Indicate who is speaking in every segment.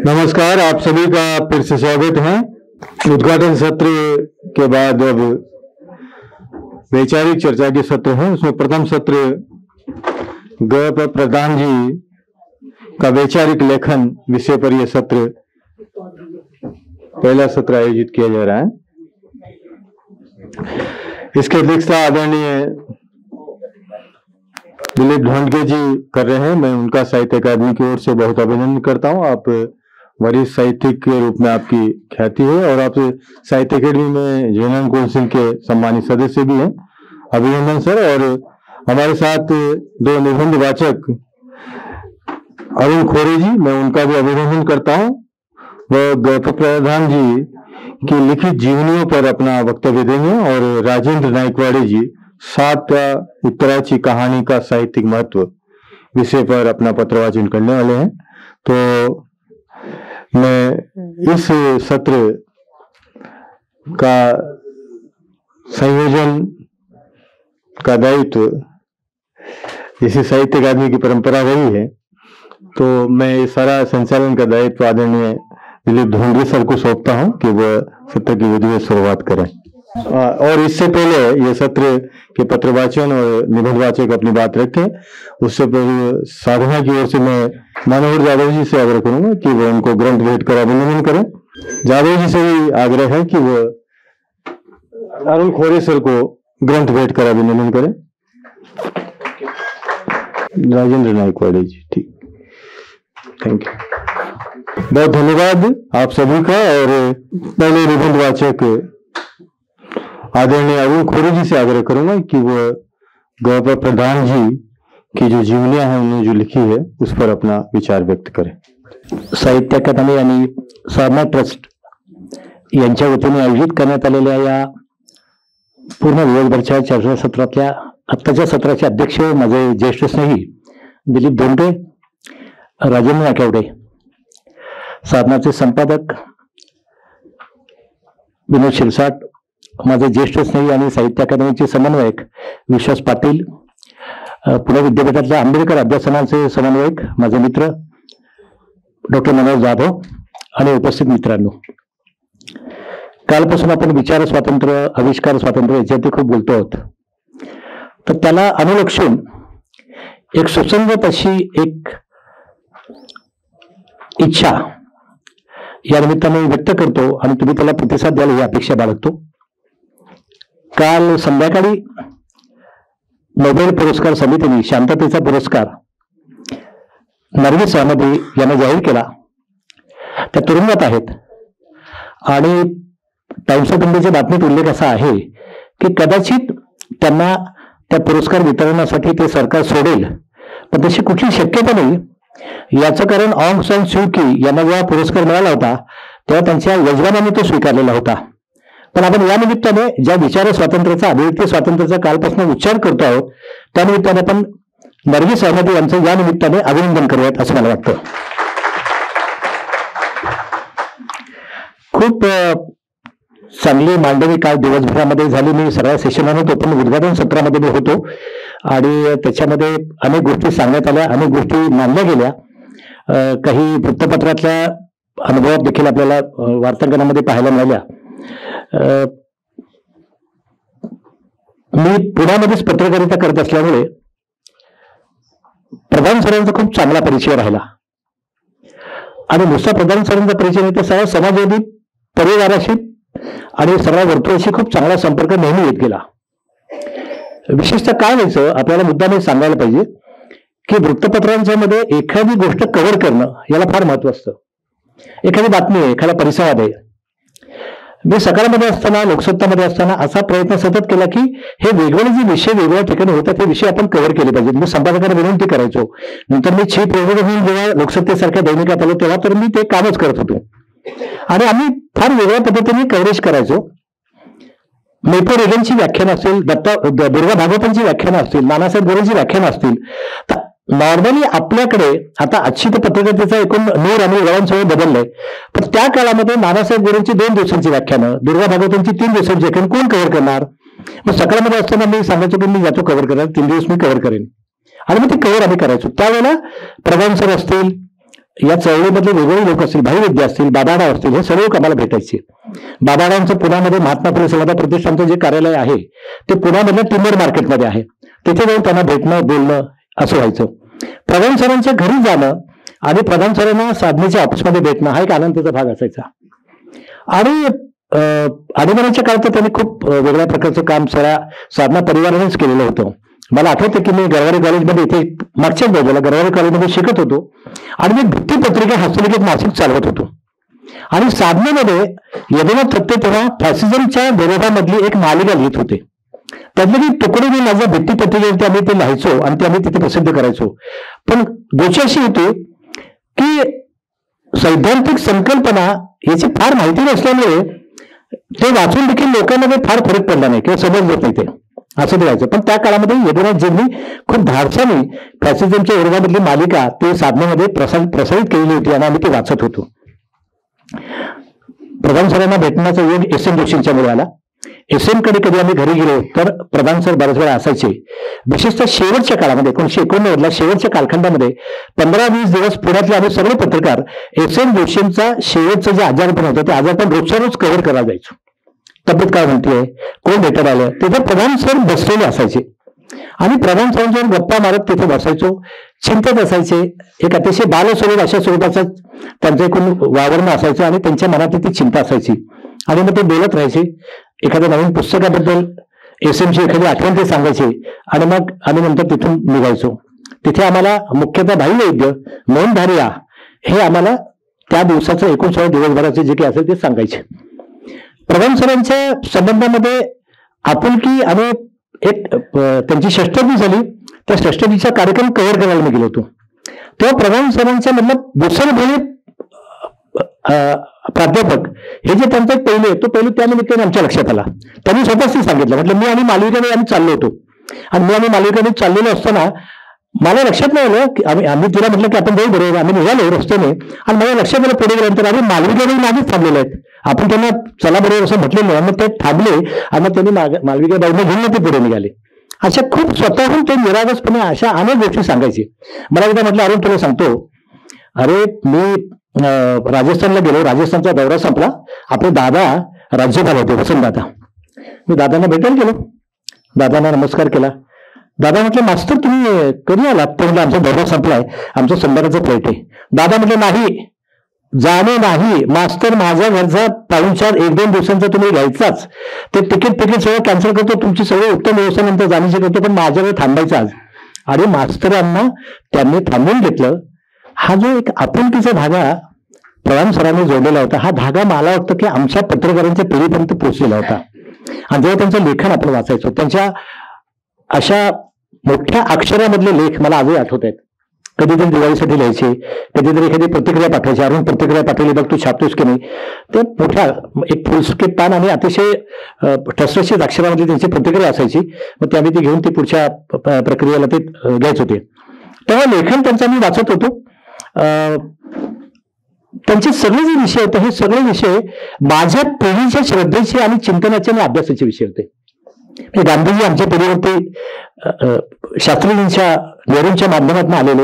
Speaker 1: नमस्कार, आप सभी का फिर से स्वागत है। उद्घाटन सत्र के बाद अब वैचारिक चर्चा के सत्र है। उसमें प्रथम सत्र ग प्रधान जी का वैचारिक लेखन विषय पर यह सत्र पहला सत्र आयोजित किया जा रहा है। इसकी अध्यक्षता आदरणीय दिलीप ढोंडगे जी कर रहे हैं। मैं उनका साहित्य अकादमी की ओर से बहुत अभिनंदन करता हूं। आप वरिष्ठ साहित्यिक के रूप में आपकी ख्याति है और आप साहित्य अकादमी में जनरल काउंसिल के सम्मानित सदस्य भी हैं। अभिनंदन सर। और हमारे साथ दो निबंध वाचक अरुण खोरे जी, मैं उनका भी अभिनंदन करता हूं। वह गौतम प्रधान जी की लिखित जीवनियों पर अपना वक्तव्य देंगे और राजेंद्र नायकवाड़े जी 7 उत्तराची कहानी का साहित्यिक महत्व विषय पर अपना पत्रवाचन करने वाले हैं। तो मैं इस सत्र का संयोजन का दायित्व, जैसे साहित्य अकादमी की परंपरा रही है, तो मैं सारा संचालन का दायित्व आदरणीय दिलीप ढोंडगे सर को सौंपता हूं कि वह सत्र की विधिवत शुरुआत करें। और इससे पहले ये सत्र के पत्रवाचन और निबंध वाचक अपनी बात रखें, उससे पहले साधना की ओर से मैं मनोहर यादव जी से आग्रह करूंगा कि वो उनको ग्रंथ भेंट कर अभिनंदन करें। यादव जी से भी आग्रह है कि वो अरुण खोरे सर को ग्रंथ भेंट कर अभिनंदन करें। राजेंद्र नायकवाड़े जी, ठीक, थैंक यू, बहुत धन्यवाद आप सभी का। और पहले निबंध वाचक आदरणीय अरुण खोरे जी से आग्रह करूंगा कि वो गौतम प्रधान जी की जो जीवनियां हैं, उन्होंने जो लिखी है, उस पर अपना विचार व्यक्त करें।
Speaker 2: साहित्य अकादमी आणि साधना ट्रस्ट यांच्या वतीने आयोजित करण्यात आलेल्या या पूर्ण दिवसभरच्या चर्चासत्रातल्या आत्ताच्या सत्राचे अध्यक्ष माझे ज्येष्ठ स्नेही दिलीप ढोंडगे, राजेंद्र नायकवाडे, साधनाचे संपादक विनोद शिरसाट, माझे ज्येष्ठ स्नेही आणि साहित्य अकादमीचे समन्वयक विश्वास पाटील, पुणे विद्यापीठातल्या आंबेडकर अभ्यासनाचे समन्वयक माझे मित्र डॉक्टर मनोज जाधव आणि उपस्थित मित्रांनो, कालपासून आपण विचार स्वातंत्र्य, आविष्कार स्वातंत्र्य याच्यावरती खूप बोलतो आहोत. तर त्याला अनुलक्षून एक सुसंगत अशी एक इच्छा या निमित्ताने व्यक्त करतो आणि तुम्ही त्याला प्रतिसाद द्याल ही अपेक्षा बाळगतो. काल संध्याकाळी नोबेल पुरस्कार समितीने शांततेचा पुरस्कार नरगिस अहमदी यांना जाहीर केला. त्या तुरुंगात आहेत आणि टाइम्स ऑफ इंडियाच्या बातमीत उल्लेख असा आहे की कदाचित त्यांना त्या पुरस्कार वितरणासाठी ते सरकार सोडेल, पण तशी कुठली शक्यता नाही. याचं कारण ऑंग सान स्यू की यांना जेव्हा पुरस्कार मिळाला होता तेव्हा त्यांच्या यजमानाने तो स्वीकारलेला होता. पण आपण या निमित्ताने ज्या विचार स्वातंत्र्याचा, अभिव्यक्ती स्वातंत्र्याचा कालपासून उच्चार करतो आहोत, त्या निमित्ताने आपण नरगिस अहमदी यांचं या निमित्ताने अभिनंदन करूयात असं मला वाटतं. खूप चांगली मांडणी काल दिवसभरामध्ये झाली. मी सगळ्या सेशनला नव्हतो, पण उद्घाटन सत्रामध्ये मी होतो आणि त्याच्यामध्ये अनेक गोष्टी सांगण्यात आल्या, अनेक गोष्टी मांडल्या गेल्या. काही वृत्तपत्रातल्या अनुभवात देखील आपल्याला वार्तांकनामध्ये पाहायला मिळाल्या. मी पुण्यामध्येच पत्रकारिता करत असल्यामुळे प्रधान सरांचा खूप चांगला परिचय राहिला आणि नुसता प्रधान सरांचा परिचय नाही तर सगळ्या समाजवादी परिवाराशी आणि सगळ्या वर्तुळाशी खूप चांगला संपर्क नेहमी येत गेला. विशेषतः काय व्हायचं, आपल्याला मुद्दाम सांगायला पाहिजे की वृत्तपत्रांच्या मध्ये एखादी गोष्ट कव्हर करणं याला फार महत्व असतं. एखादी बातमी आहे, एखादा परिसंवाद आहे. मी सकाळमध्ये असताना, लोकसत्तामध्ये असताना असा प्रयत्न सतत केला की हे वेगवेगळे जे विषय वेगवेगळ्या ठिकाणी होतात ते विषय आपण कव्हर केले पाहिजेत. मी संपादकांना विनंती करायचो. नंतर मी चीफ एडिटर म्हणून जेव्हा लोकसत्तेसारख्या दैनिकात आलो तेव्हा तर मी ते कामच करत होतो आणि आम्ही फार वेगळ्या पद्धतीने कव्हरेज करायचो. मेपो रेगनची व्याख्यान असतील, दुर्गा भागवतांची व्याख्यानं असतील, नानासाहेब गोरेंची व्याख्यानं असतील. तर नॉर्मली आपल्याकडे आता आजची तर पत्रकारितेचा एकूण नूर आणि वळणसह बदललंय, पण त्या काळामध्ये नानासाहेब गोरेंची 2 दिवसांची व्याख्यानं, दुर्गा भागवतांची 3 दिवसांची व्याख्यान कोण कव्हर करणार. मग सकाळमध्ये असताना मी सांगायचो की मी जातो कव्हर करायला, 3 दिवस मी कव्हर करेन आणि मग ते कव्हर आम्ही करायचो. त्यावेळेला प्रधान सर असतील, या चळवळीमधले वेगवेगळे लोक असतील, भाईविद्या असतील, बाबाराव असतील, हे सर्व लोक आम्हाला भेटायचे. बाबारावांचं पुण्यामध्ये महात्मा फुले समता प्रतिष्ठानचं जे कार्यालय आहे ते पुण्यामधल्या टिंबर मार्केटमध्ये आहे. तिथे जाऊन त्यांना भेटणं, बोलणं असं व्हायचं. प्रधान सरांच्या घरी जाणं आणि प्रधान सरांना साधनेच्या ऑफिसमध्ये भेटणं हा एक आनंदाचा भाग असायचा. आणि आणीबाणीच्या काळात त्यांनी खूप वेगळ्या प्रकारचं काम सगळ्या साधना परिवारानेच केलेलं होतं. मला आठवतं की मी गरवारे कॉलेजमध्ये इथे मागच्याच बाजूला गरवारे कॉलेजमध्ये शिकत होतो आणि मी भित्तीपत्रिका हस्तलिखित मासिक चालवत होतो. आणि साधनेमध्ये यदुनाथ थत्ते तेव्हा फॅसिझमच्या विरोधामधली एक मालिका लिहित होते. त्यातले तुकडे मी माझ्या भित्तीपत्रिकेवरती आम्ही ते लिहायचो आणि ते आम्ही तिथे प्रसिद्ध करायचो. पण गोष्ट अशी होती की सैद्धांतिक संकल्पना याची फार माहिती नसल्यामुळे ते वाचून देखील लोकांमध्ये फार फरक पडला नाही किंवा समजलं नाही ते असं ते व्हायचं. पण त्या काळामध्ये यदुनाथजींनी खूप धाडसाने फॅसिझमच्या विरोधामधली मालिका ते साधनेमध्ये प्रसारित केलेली होती आणि आम्ही ते वाचत होतो. प्रधान सरांना भेटण्याचा योग एस.एन. जोशींच्या मुळे आला. एस.एन. कडे कधी आम्ही घरी गेलो तर प्रधान सर बऱ्याच वेळा असायचे. विशेषतः शेवटच्या काळामध्ये 1989 शेवटच्या कालखंडामध्ये 15-20 दिवस पुण्यातले आम्ही सगळे पत्रकार एस.एन. जोशींचा शेवटचं जे आजारपण होतं ते आजारपण रोजच्या रोज कव्हर करायला जायचो. तब्येत काय म्हणतेय, कोण भेटायला आलं, तिथे प्रधान सर बसलेले असायचे आणि प्रधान सरांच्यावर गप्पा मारत तिथे बसायचो, चिंतत असायचे. एक अतिशय बालस्वरूप अशा स्वरूपाचं त्यांचं एकूण वावरणं असायचं आणि त्यांच्या मनात ती चिंता असायची आणि मग ते बोलत राहायचे. एखाद्या नवीन पुस्तकाबद्दल एस.एमची एखादी आठवण ते सांगायचे आणि मग आम्ही नंतर तिथून निघायचो. तिथे आम्हाला मुख्यतः भाई वैद्य मौन धारिया हे आम्हाला त्या दिवसाचं एकूण सगळं दिवसभराचे जे काही असेल ते सांगायचे. प्रधान सरांच्या संबंधामध्ये आपुलकी आणि एक त्यांची षष्ठदी झाली. त्या षष्ठदीचा कार्यक्रम कव्हर करायला मी गेलो होतो. तेव्हा प्रधान सरांच्या मधलं भूषणभूमी प्राध्यापक हे जे त्यांचा एक पैलू आहे तो पैलू त्यानिमित्ताने आमच्या लक्षात आला. त्यांनी स्वतःच सांगितलं, म्हटलं मी आणि मालविकाने आम्ही चाललो होतो आणि मी आणि मालविकाने चाललेलो असताना मला लक्षात नाही आलं की आम्ही तिला म्हटलं की आपण जाऊ बरोबर, आम्ही निघालो रस्त्याने आणि मला लक्षात आलं पुढे गेल्यानंतर आम्ही मालविकाने मागेच थांबलेले आहेत. आपण त्यांना चला बरोबर असं म्हटलेलं मग ते थांबले आणि मग त्यांनी मालविका बाईने घेऊन ते पुढे निघाले. अशा खूप स्वतःहून ते निरागसपणे अशा अनेक गोष्टी सांगायचे. मला एकदा म्हटलं, अरुण तुला सांगतो, अरे मी राजस्थानला गेलो, राजस्थानचा दौरा संपला, आपले दादा राज्यपाल होते वसंतदादा. मी दादांना भेटायला गेलो, दादांना नमस्कार केला. दादा म्हटलं, मास्तर तुम्ही कधी आलात? तर म्हटलं आमचा दौरा संपलाय, आमचं संध्याकाळचं फ्लाईट आहे. दादा म्हटलं नाही, जाणे नाही मास्तर, माझ्या घरचा पाहुणचार 1-2 दिवसांचा तुम्ही घ्यायचाच, ते तिकीट सगळं कॅन्सल करतो, तुमची सगळी उत्तम व्यवस्था नंतर जाण्याची करतो, पण माझ्याकडे थांबायचं आज. आणि मास्तरांना त्यांनी थांबवून घेतलं. हा जो एक आपुलकीचा धागा प्रधान सरांनी जोडलेला होता, हा धागा मला वाटतं की आमच्या पत्रकारांच्या पिढीपर्यंत पोहोचलेला होता. आणि जेव्हा त्यांचं लेखन आपण वाचायचो, त्यांच्या अशा मोठ्या अक्षरामधले लेख मला आजही आठवत आहेत. कधीतरी दिवाळीसाठी लिहायचे, कधीतरी एखादी प्रतिक्रिया पाठवायची, अरुण प्रतिक्रिया पाठवली बघ तू छापतोस की नाही, ते मोठ्या एक फुलस्केप पान आणि अतिशय ठसठशीत अक्षरामधली त्यांची प्रतिक्रिया असायची. मग ते आम्ही ती घेऊन ते पुढच्या प्रक्रियेला ते घ्यायच होते. तेव्हा लेखन त्यांचं मी वाचत होतो. त्यांचे सगळे जे विषय होते हे सगळे विषय माझ्या पिढीच्या श्रद्धेचे आणि चिंतनाचे आणि अभ्यासाचे विषय होते. गांधीजी आमच्या पिढीवरती शास्त्रीजींच्या नेहरूंच्या माध्यमातून आलेले,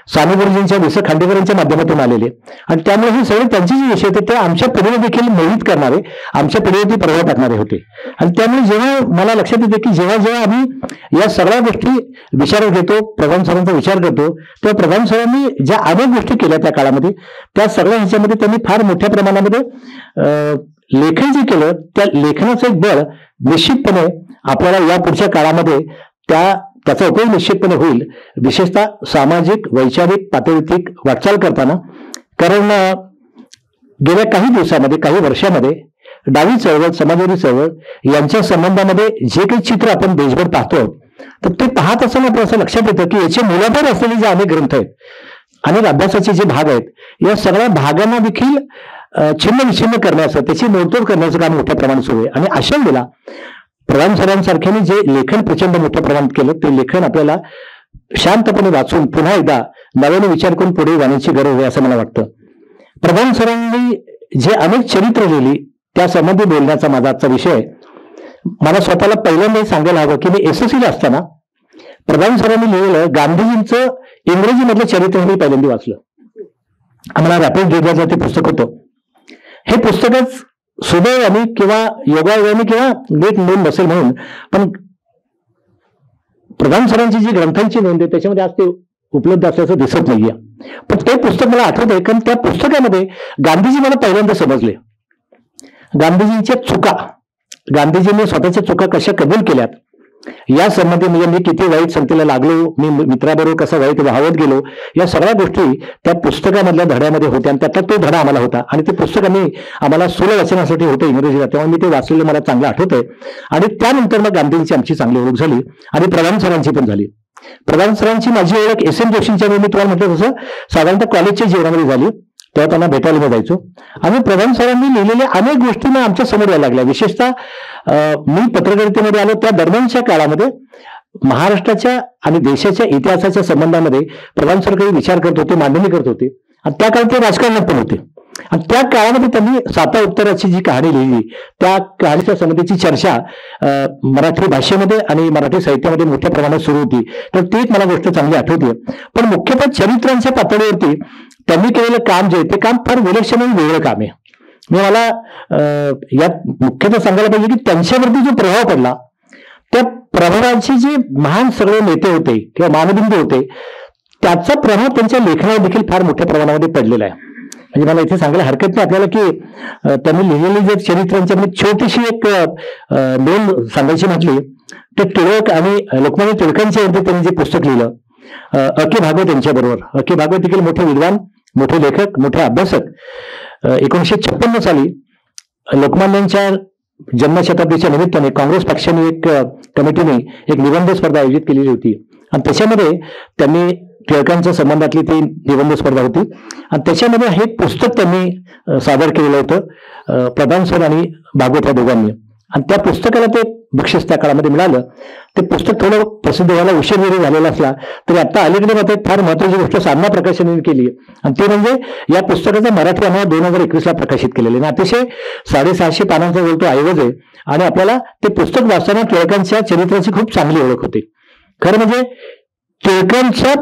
Speaker 2: स्वामी गुरुजींच्या वि. स. खांडेकरांच्या माध्यमातून आलेले आणि त्यामुळे हे सगळे त्यांचे जे विषय होते ते आमच्या पिढीला देखील मोहित करणारे, आमच्या पिढीवरती प्रभाव टाकणारे होते. आणि त्यामुळे जेव्हा मला लक्षात येते की जेव्हा आम्ही या सगळ्या गोष्टी विचारात घेतो, प्रधान सरांचा विचार करतो, तेव्हा प्रधान सरांनी ज्या अनेक गोष्टी केल्या त्या काळामध्ये, त्या सगळ्या ह्याच्यामध्ये त्यांनी फार मोठ्या प्रमाणामध्ये लेखन जे केलं, त्या लेखनाचं एक बळ निश्चितपणे आपल्याला या पुढच्या काळामध्ये त्याचा उपयोग निश्चितपणे होईल, विशेषतः सामाजिक वैचारिक पातळीवरती वाटचाल करताना. कारण गेल्या काही दिवसामध्ये, काही वर्षामध्ये डावी चळवळ, समाजवादी चळवळ यांच्या संबंधामध्ये जे काही चित्र आपण देशभर पाहतो, तर ते पाहत असताना आपलं असं लक्षात येतं की याचे मूलाधार असलेले जे अनेक ग्रंथ आहेत, अनेक अभ्यासाचे जे भाग आहेत, या सगळ्या भागांना देखील छिन्न विच्छिन्न करण्याचं, त्याची मोडतोड करण्याचं काम मोठ्या प्रमाणात सुरू आहे. आणि अशा वेळेला प्रधान सरांसारख्याने जे लेखन प्रचंड मोठ्या प्रमाणात केलं, ते लेखन आपल्याला शांतपणे वाचून पुन्हा एकदा नव्याने विचार करून पुढे जाण्याची गरज आहे असं मला वाटतं. प्रधान सरांनी जे अनेक चरित्र लिहिली त्या संबंधी बोलण्याचा माझा आजचा विषय. मला स्वतःला पहिल्यांदा सांगायला हवं की मी SSCला असताना प्रधान सरांनी लिहिलेलं गांधीजींचं इंग्रजीमधलं चरित्र मी पहिल्यांदा वाचलं. आम्हाला रॅपिड रीडरचं ते पुस्तक होतं. हे पुस्तकच सुदैवाने किंवा योगायोगाने किंवा नीट नोंद नसेल म्हणून, पण प्रधान सरांची जी ग्रंथांची नोंद आहे त्याच्यामध्ये आज ते उपलब्ध असल्याचं दिसत नाहीये. पण ते पुस्तक मला आठवत आहे, कारण त्या पुस्तकामध्ये गांधीजी मला पहिल्यांदा समजले. गांधीजींच्या चुका, गांधीजींनी स्वतःच्या चुका कशा कबूल केल्यात या संबंधी, म्हणजे मी किती वाईट संगतीला लागलो, मी मित्राबरोबर कसं वाईट वाहवत गेलो, या सगळ्या गोष्टी त्या पुस्तकामधल्या धड्यामध्ये होत्या. आणि त्यातला तो धडा आम्हाला होता. आणि ते पुस्तक आम्हाला स्थूल वाचनासाठी होतं इंग्रजीला, तेव्हा मी ते वाचलेलं मला चांगलं आठवतंय. आणि त्यानंतर मग गांधींची आमची चांगली ओळख झाली आणि प्रधान सरांची पण झाली. प्रधान सरांची माझी ओळख एस एम जोशींच्या वेळी, मी तुम्हाला म्हटलं तसं साधारणतः कॉलेजच्या जीवनामध्ये झाली. तेव्हा त्यांना भेटायला मी जायचो आणि प्रधान सरांनी लिहिलेल्या अनेक गोष्टी आमच्या समोर यायला लागल्या. विशेषतः मी पत्रकारितेमध्ये आलो त्या दरम्यानच्या काळामध्ये महाराष्ट्राच्या आणि देशाच्या इतिहासाच्या संबंधामध्ये प्रधान सर काही विचार करत होते, मांडणी करत होते. आणि त्या काळात ते राजकारणात पण होते. आणि त्या काळामध्ये त्यांनी साता उत्तराची जी कहाणी लिहिली, त्या कहाणीच्या संबंधीची चर्चा मराठी भाषेमध्ये आणि मराठी साहित्यामध्ये मोठ्या प्रमाणात सुरू होती. तर ती एक मला गोष्ट चांगली आठवते. पण मुख्यतः चरित्रांच्या पातळीवरती त्यांनी केलेलं काम जे ते काम फार विलक्षण आणि वेगळं काम आहे. मला यात मुख्यतः सांगायला पाहिजे की त्यांच्यावरती जो प्रभाव पडला, त्या प्रभावाचे जे महान सगळे नेते होते किंवा मानबिंदू होते, त्याचा प्रभाव त्यांच्या लेखनावर देखील फार मोठ्या प्रमाणामध्ये पडलेला आहे. म्हणजे मला इथे सांगायला हरकत नाही आपल्याला की त्यांनी लिहिलेली जे चरित्रांच्या छोटीशी एक नोंद सांगायची म्हटली तर टिळक आणि लोकमान्य टिळकांच्या वरती त्यांनी जे पुस्तक लिहिलं, अके भागवत यांच्याबरोबर. अके भागवत देखील मोठे विद्वान, मोठे लेखक, मोठे अभ्यासक. 1956 साली लोकमान्यांच्या जन्मशताब्दीच्या निमित्ताने काँग्रेस पक्षाने एक कमिटीने एक निबंध स्पर्धा आयोजित केलेली होती. आणि त्याच्यामध्ये त्यांनी टिळकांच्या संबंधातली ती निबंध स्पर्धा होती. आणि त्याच्यामध्ये हे पुस्तक त्यांनी सादर केलेलं होतं, प्रधान सर आणि भागवत या दोघांनी. आणि त्या पुस्तकाला ते बक्षीस त्या काळामध्ये मिळालं. ते पुस्तक थोडं प्रसिद्ध व्हायला उशीर जरी झालेला असला तरी आता अलीकडे मात्र एक फार महत्वाची गोष्ट साधना प्रकाशनाने केली आणि ते म्हणजे या पुस्तकाचा मराठी अनुवाद 2021ला प्रकाशित केलेले आणि अतिशय 650 पानांचा जो तो ऐवज आहे. आणि आपल्याला ते पुस्तक वाचताना टिळकांच्या चरित्राची खूप चांगली ओळख होते. खरं म्हणजे टिळकांच्या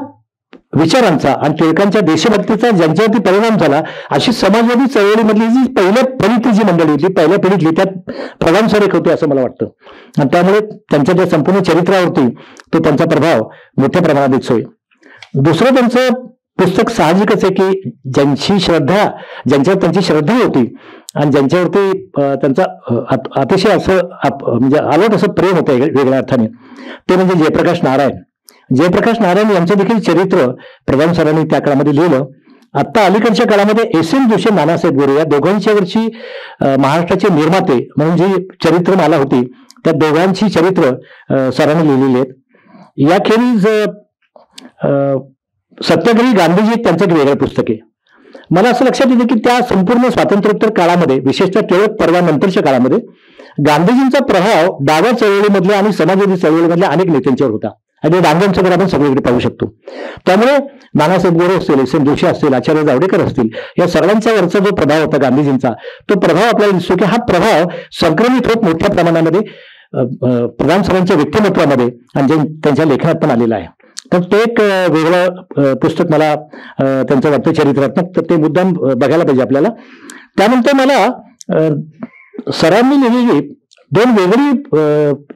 Speaker 2: विचारांचा आणि टिळकांच्या देशभक्तीचा ज्यांच्यावरती परिणाम झाला अशी समाजवादी चळवळीमधली जी पहिल्या पिढीतली जी मंडळी होती, पहिल्या पिढीतली, त्यात प्रधान सर एक होते असं मला वाटतं. आणि त्यामुळे त्यांच्या त्या संपूर्ण चरित्रावरती तो त्यांचा प्रभाव मोठ्या प्रमाणात दिसतोय. दुसरं त्यांचं पुस्तक साहजिकच आहे की ज्यांची श्रद्धा, ज्यांच्यावर त्यांची श्रद्धा होती आणि ज्यांच्यावरती त्यांचा अतिशय असं म्हणजे आलट असं प्रेम होतं वेगळ्या अर्थाने, ते म्हणजे जयप्रकाश नारायण. जयप्रकाश नारायण यांचं देखील चरित्र प्रधान सरांनी त्या काळामध्ये लिहिलं. आता अलीकडच्या काळामध्ये एस एम जोशी, नानासाहेब गोरे या दोघांच्यावरची महाराष्ट्राचे निर्माते म्हणून जी चरित्रमाला होती त्या दोघांची चरित्र सरांनी लिहिलेली आहेत. याखेरीज सत्याग्रही गांधीजी त्यांचं एक वेगळं पुस्तक आहे. मला असं लक्षात येतं की त्या संपूर्ण स्वातंत्र्योत्तर काळामध्ये, विशेषतः टिळक पर्वानंतरच्या काळामध्ये, गांधीजींचा प्रभाव डाव्या चळवळीमधल्या आणि समाजवादी चळवळीमधल्या अनेक नेत्यांच्यावर होता. आणि डांग्यांचं आपण सगळीकडे पाहू शकतो. त्यामुळे नानासाहेब गोरे असतील, एस एम जोशी असतील, आचार्य जावडेकर असतील, या सर्वांच्या वरचा जो प्रभाव होता गांधीजींचा, तो प्रभाव आपल्याला दिसतो की हा प्रभाव संक्रमित होत मोठ्या प्रमाणामध्ये प्रधान सरांच्या व्यक्तिमत्वामध्ये आणि त्यांच्या लेखनात पण आलेला आहे. तर ते एक वेगळं पुस्तक मला त्यांचं वाटतं चरित्रात्मक, तर ते मुद्दाम बघायला पाहिजे आपल्याला. त्यानंतर मला सरांनी लिहिलेली दोन वेगळी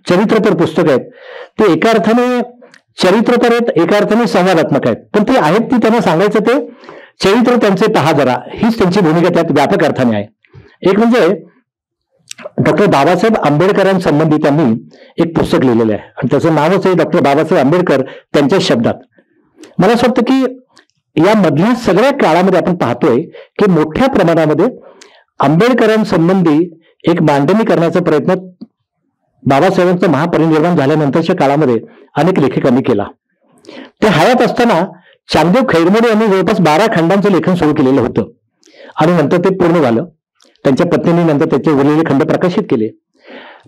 Speaker 2: चरित्रपर पुस्तक आहेत. ते एका अर्थाने चरित्रपर आहेत, एका अर्थाने संवादात्मक आहेत. पण ते आहेत ती त्यांना सांगायचं ते चरित्र त्यांचे पहा जरा, हीच त्यांची भूमिका त्यात व्यापक अर्थाने आहे. एक म्हणजे डॉक्टर बाबासाहेब आंबेडकरांसंबंधी त्यांनी एक पुस्तक लिहिलेलं आहे आणि त्याचं नावच आहे डॉक्टर बाबासाहेब आंबेडकर त्यांच्या शब्दात. मला असं वाटतं की या मधल्या सगळ्या काळामध्ये आपण पाहतोय की मोठ्या प्रमाणामध्ये आंबेडकरांसंबंधी एक मांडणी करण्याचा प्रयत्न बाबासाहेबांचं महापरिनिर्वाण झाल्यानंतरच्या काळामध्ये अनेक लेखकांनी केला. ते हयात असताना चांगदेव खैरमोडे यांनी जवळपास 12 खंडांचं लेखन सुरू केलेलं होतं आणि नंतर ते पूर्ण झालं. त्यांच्या पत्नीने नंतर त्याचे उरलेले खंड प्रकाशित केले.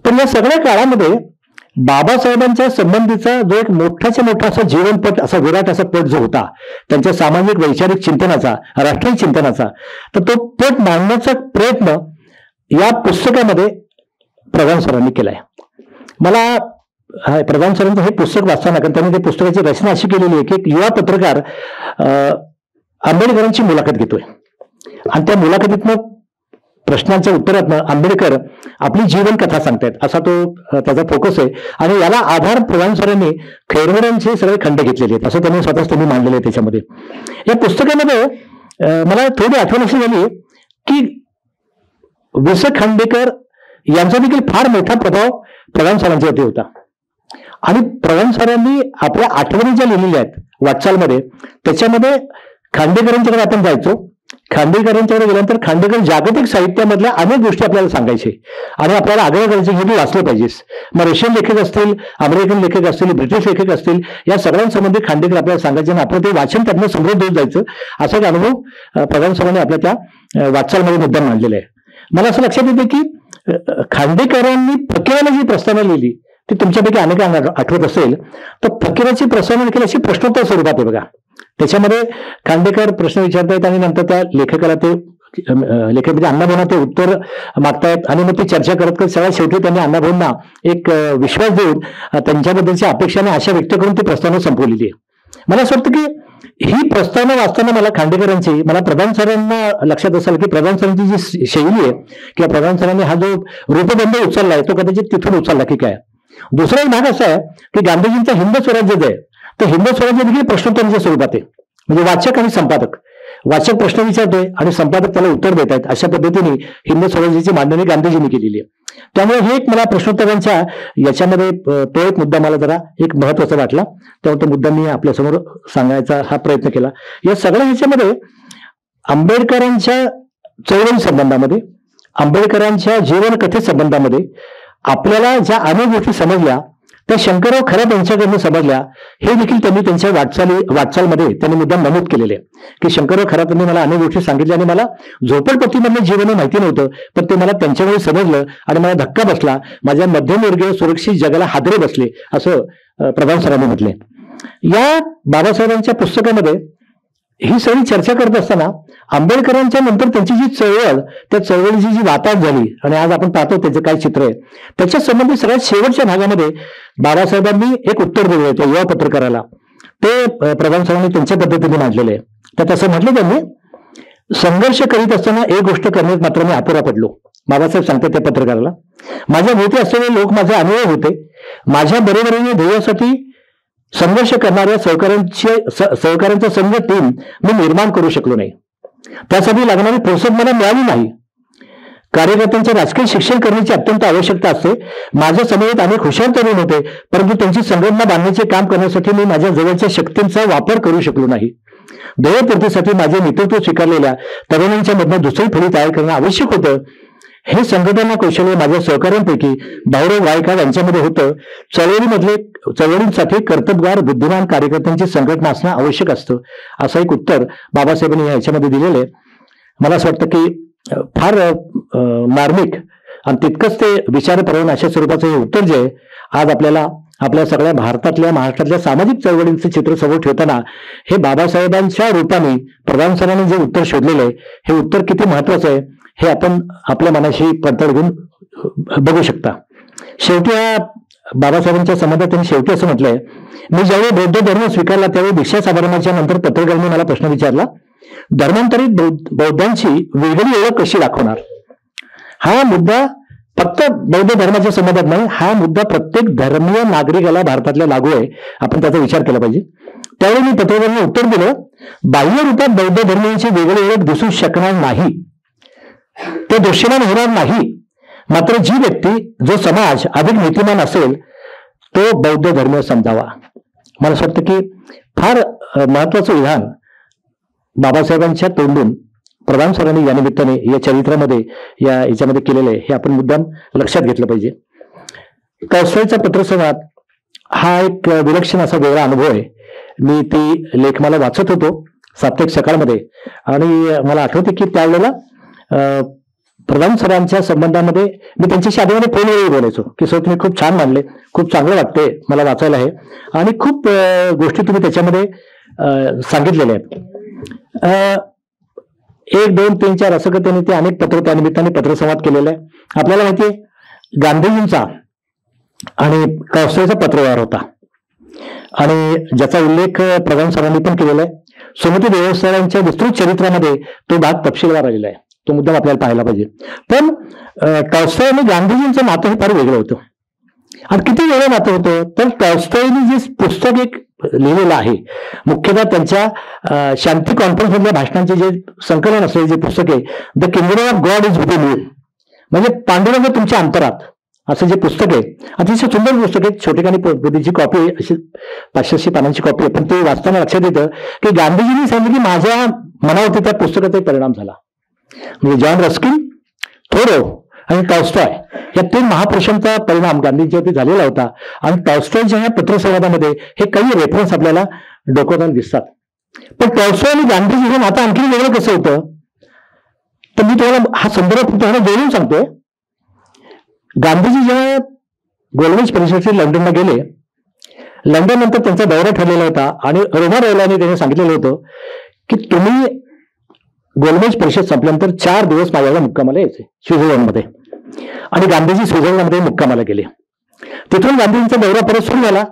Speaker 2: पण या सगळ्या काळामध्ये बाबासाहेबांच्या संबंधीचा जो एक मोठाच्या मोठा असा जीवनपट, असा विराट असा पट जो होता त्यांच्या सामाजिक वैचारिक चिंतनाचा, राष्ट्रीय चिंतनाचा, तर तो पट मांडण्याचा प्रयत्न या पुस्तकामध्ये प्रधान सरांनी केलाय. मला प्रधान सरांचं हे पुस्तक वाचताना, कारण त्यांनी त्या पुस्तकाची रचना अशी केलेली आहे की एक युवा पत्रकार आंबेडकरांची मुलाखत घेतोय आणि त्या मुलाखतीतनं प्रश्नांच्या उत्तरातनं आंबेडकर आपली जीवन कथा सांगतायत, असा तो त्याचा फोकस आहे. आणि याला आधार प्रधान सरांनी खैरवड्यांचे सगळे खंड घेतलेले आहेत, असं त्यांनी स्वतःच मांडलेले आहे. त्याच्यामध्ये या पुस्तकामध्ये मला थोडी आठवण अशी झाली की वि. स. खांडेकर यांचा देखील फार मोठा प्रभाव प्रधान सरांच्यावरती होता. आणि प्रधान सरांनी आपल्या आठवणी ज्या लिहिलेल्या आहेत वाटचालमध्ये, त्याच्यामध्ये खांडेकरांच्याकडे आपण जायचो. खांडेकरांच्याकडे गेल्यानंतर खांडेकर जागतिक साहित्यामधल्या अनेक गोष्टी आपल्याला सांगायचे आणि आपल्याला आग्रह करायचे की तू वाचले पाहिजेस. मग रशियन लेखक असतील, अमेरिकन लेखक असतील, ब्रिटिश लेखक असतील, या सगळ्यांसंबंधी खांडेकर आपल्याला सांगायचे आणि आपण ते वाचन त्यातनं समृद्ध होत जायचं. असा एक अनुभव प्रधान सरांनी आपल्या त्या वाटचालमध्ये मुद्दाम मांडलेला आहे. मला असं लक्षात येते की खांडेकरांनी फकीराला जी प्रस्तावना लिहिली ती तुमच्यापैकी अनेकांना आठवत असेल, तर फकीराची प्रस्तावना देखील अशी प्रश्नोत्तर स्वरूपात आहे बघा. त्याच्यामध्ये खांडेकर प्रश्न विचारतायत आणि नंतर त्या लेखकाला ते लेखक म्हणजे अण्णाभाऊंना ते उत्तर मागतायत आणि मग ती चर्चा करत करत सगळ्यात शेवटी त्यांनी अण्णाभाऊंना एक विश्वास देऊन त्यांच्याबद्दलच्या अपेक्षा आणि आशा व्यक्त करून ती प्रस्तावना संपवलेली आहे. मला असं वाटतं की ही प्रस्तावना वाचताना मला खांडेकरांची, मला प्रधान सरांना लक्षात असेल की प्रधान सरांची जी शैली आहे किंवा प्रधान सरांनी हा जो रूपबंध उचलला आहे तो कदाचित तिथून उचलला की काय. दुसरा एक भाग असा आहे की गांधीजींचा हिंद स्वराज्य जे आहे तर हिंद स्वराज्य देखील प्रश्नोत्तरांच्या स्वरूपात आहे. म्हणजे वाचक आणि संपादक, वाचक प्रश्न विचारतोय आणि संपादक त्याला उत्तर देत आहेत, अशा पद्धतीने हिंद स्वराज्याची मांडणी गांधीजींनी केलेली आहे. त्यामुळे हे एक मला प्रश्नोत्तरांच्या याच्यामध्ये तो एक मुद्दा मला जरा एक महत्वाचा वाटला, त्यामुळे तो मुद्दा मी आपल्यासमोर सांगायचा हा प्रयत्न केला. या सगळ्या ह्याच्यामध्ये आंबेडकरांच्या चळवळी संबंधामध्ये, आंबेडकरांच्या जीवन कथे संबंधामध्ये आपल्याला ज्या अनेक गोष्टी समजल्या त्या शंकरराव खरात यांच्याकडनं समजल्या, हे देखील त्यांनी त्यांच्या वाटचालमध्ये त्यांनी मुद्दाम नमूद केलेले की शंकरराव खरात यांनी मला अनेक गोष्टी सांगितल्या आणि मला झोपडपट्टीमधलं जीवन माहिती नव्हतं, पण ते मला त्यांच्यामुळे समजलं आणि मला धक्का बसला, माझ्या मध्यमवर्गीय सुरक्षित जगाला हादरे बसले, असं प्रधान सरांनी म्हटले. या बाबासाहेबांच्या पुस्तकामध्ये ही सगळी चर्चा करत असताना आंबेडकरांच्या नंतर त्यांची जी चळवळ, त्या चळवळीची जी वाताहत झाली आणि आज आपण पाहतो त्याचं काय चित्र आहे, त्याच्या संबंधी सगळ्यात शेवटच्या भागामध्ये बाबासाहेबांनी एक उत्तर दिलं त्या युवा पत्रकाराला, ते प्रधान सरांनी त्यांच्या पद्धतीने मांडलेले आहे. त्यात असं म्हटलं त्यांनी, संघर्ष करीत असताना एक गोष्ट करण्यात मात्र मी अपुरा पडलो. बाबासाहेब सांगतात त्या पत्रकाराला, माझ्या भोवती असलेले लोक माझे अनुयायी होते, माझ्या बरोबरीने ध्येयासाठी संघर्ष करणाऱ्या सहकाऱ्यांचा संघ टीम मी निर्माण करू शकलो नाही. त्यासाठी लागणारी प्रोत्साहन मला मिळाली नाही. कार्यकर्त्यांचे राजकीय शिक्षण करण्याची अत्यंत आवश्यकता असते. माझ्या समवेत अनेक हुशार तरुण होते, परंतु त्यांची संघटना बांधण्याचे काम करण्यासाठी मी माझ्या जवळच्या शक्तींचा वापर करू शकलो नाही. ध्येयपूर्तीसाठी माझे नेतृत्व स्वीकारलेल्या तरुणांच्या मधनं दुसरी फळी तयार करणं आवश्यक होतं. हे संघटना कौशल्य माझ्या सहकाऱ्यांपैकी भाऊराव गायकवाड यांच्यामध्ये होतं. चळवळींसाठी कर्तबगार बुद्धिमान कार्यकर्त्यांची संघटना असणं आवश्यक असतं, असं एक उत्तर बाबासाहेबांनी याच्यामध्ये दिलेलं आहे. मला असं वाटतं की फार मार्मिक आणि तितकंच ते विचारप्रवण अशा स्वरूपाचं हे उत्तर जे आहे, आज आपल्याला आपल्या सगळ्या भारतातल्या महाराष्ट्रातल्या सामाजिक चळवळींचं चित्र समोर ठेवताना हे बाबासाहेबांच्या रूपाने प्रधान सरांनी जे उत्तर शोधलेलं आहे, हे उत्तर किती महत्वाचं आहे हे आपण आपल्या मनाशी पडताळून बघू शकता. शेवटी बाबासाहेबांच्या संबंधात त्यांनी शेवटी असं म्हटलंय, मी ज्यावेळी बौद्ध धर्म स्वीकारला त्यावेळी दीक्षा समारंभाच्या नंतर पत्रकारांनी मला प्रश्न विचारला, धर्मांतरित बौद्धांची वेगळी ओळख कशी दाखवणार. हा मुद्दा फक्त बौद्ध धर्माच्या संबंधात नाही, हा मुद्दा प्रत्येक धर्मीय नागरिकाला भारतातल्या लागू आहे, आपण त्याचा विचार केला पाहिजे. त्यावेळी मी पत्रकारांना उत्तर दिलं, बाह्य रूपात बौद्ध धर्मीयांची वेगळी ओळख दिसू शकणार नाही, ते दृश्यमान होणार नाही. मात्र जी व्यक्ती, जो समाज अधिक नीतिमान असेल तो बौद्ध धर्म समजावा. मला असं वाटतं की फार महत्वाचं विधान बाबासाहेबांच्या तोंडून प्रधान सरांनी या निमित्ताने या चरित्रामध्ये याच्यामध्ये केलेलं आहे, हे आपण मुद्दाम लक्षात घेतलं पाहिजे. कौशलचा पत्रसंवाद हा एक विलक्षण असा वेगळा अनुभव आहे. मी ती लेखमाला वाचत होतो साप्ताहिक सकाळमध्ये आणि मला आठवते की त्यावेळेला प्रधान सरांच्या संबंधामध्ये मी त्यांच्याशी आधीमध्ये फोनवरही बोलायचो की सर तुम्ही खूप छान मांडले, खूप चांगलं वाटते मला वाचायला आहे आणि खूप गोष्टी तुम्ही त्याच्यामध्ये सांगितलेल्या आहेत. 1, 2, 3, 4 असं त्यांनी ते अनेक पत्र त्यानिमित्ताने पत्रसंवाद केलेला आहे. आपल्याला माहितीये गांधीजींचा आणि कौशल्याचा पत्रव्यवहार होता आणि ज्याचा उल्लेख प्रधान सरांनी पण केलेला आहे. सुमती देवस्थानांच्या विस्तृत चरित्रामध्ये तो भाग तपशीलवार आलेला आहे. तो मुद्दा आपल्याला पाहायला पाहिजे. पण टॉल्स्टॉय आणि गांधीजींचं नातं हे फार वेगळं होतं. आणि किती वेगळं नातं होतं तर टॉल्स्टॉयने जे पुस्तक एक लिहिलेलं आहे, मुख्यतः त्यांच्या शांती कॉन्फरन्स मधल्या भाषणांचे जे संकलन असलेले जे पुस्तक आहे, the kingdom of God is within you, म्हणजे पांडुरंग तुमच्या अंतरात, असं जे पुस्तक आहे. अतिशय सुंदर पुस्तक आहे. छोटेखानी पद्धतीची कॉपी आहे, अशी 500 पानांची कॉपी आहे. पण ते वाचताना लक्षात येतं की गांधीजींनी सांगितलं की माझ्या मनावरती त्या पुस्तकाचा एक परिणाम झाला. म्हणजे जॉन रस्किन, थोरो आणि टॉल्स्टॉय या 3 महापुरुषांचा परिणाम गांधींच्यावरती झालेला होता. आणि टॉल्स्टॉयच्या ह्या पत्रसंवादामध्ये हे काही रेफरन्स आपल्याला डोकावताना दिसतात. पण टॉल्स्टॉय आणि गांधीजी हे नातं आणखी वेगळं कसं होतं तर मी तुम्हाला हा संदर्भ तुम्हाला जोडून सांगतोय. गांधीजी जेव्हा गोलमेज परिषदेसाठी लंडनला गेले, लंडन नंतर त्यांचा दौरा ठरलेला होता आणि रोमा रॉयलाने त्यांनी सांगितलेलं होतं की तुम्ही गोलमेज परिषद संपल्यानंतर 4 दिवस माझ्याकडे मुक्कामाला यायचे स्वित्झर्लंडमध्ये. आणि गांधीजी स्वित्झर्लंडमध्ये मुक्कामाला गेले. तिथून गांधीजींचा दौरा परत सुरू झाला.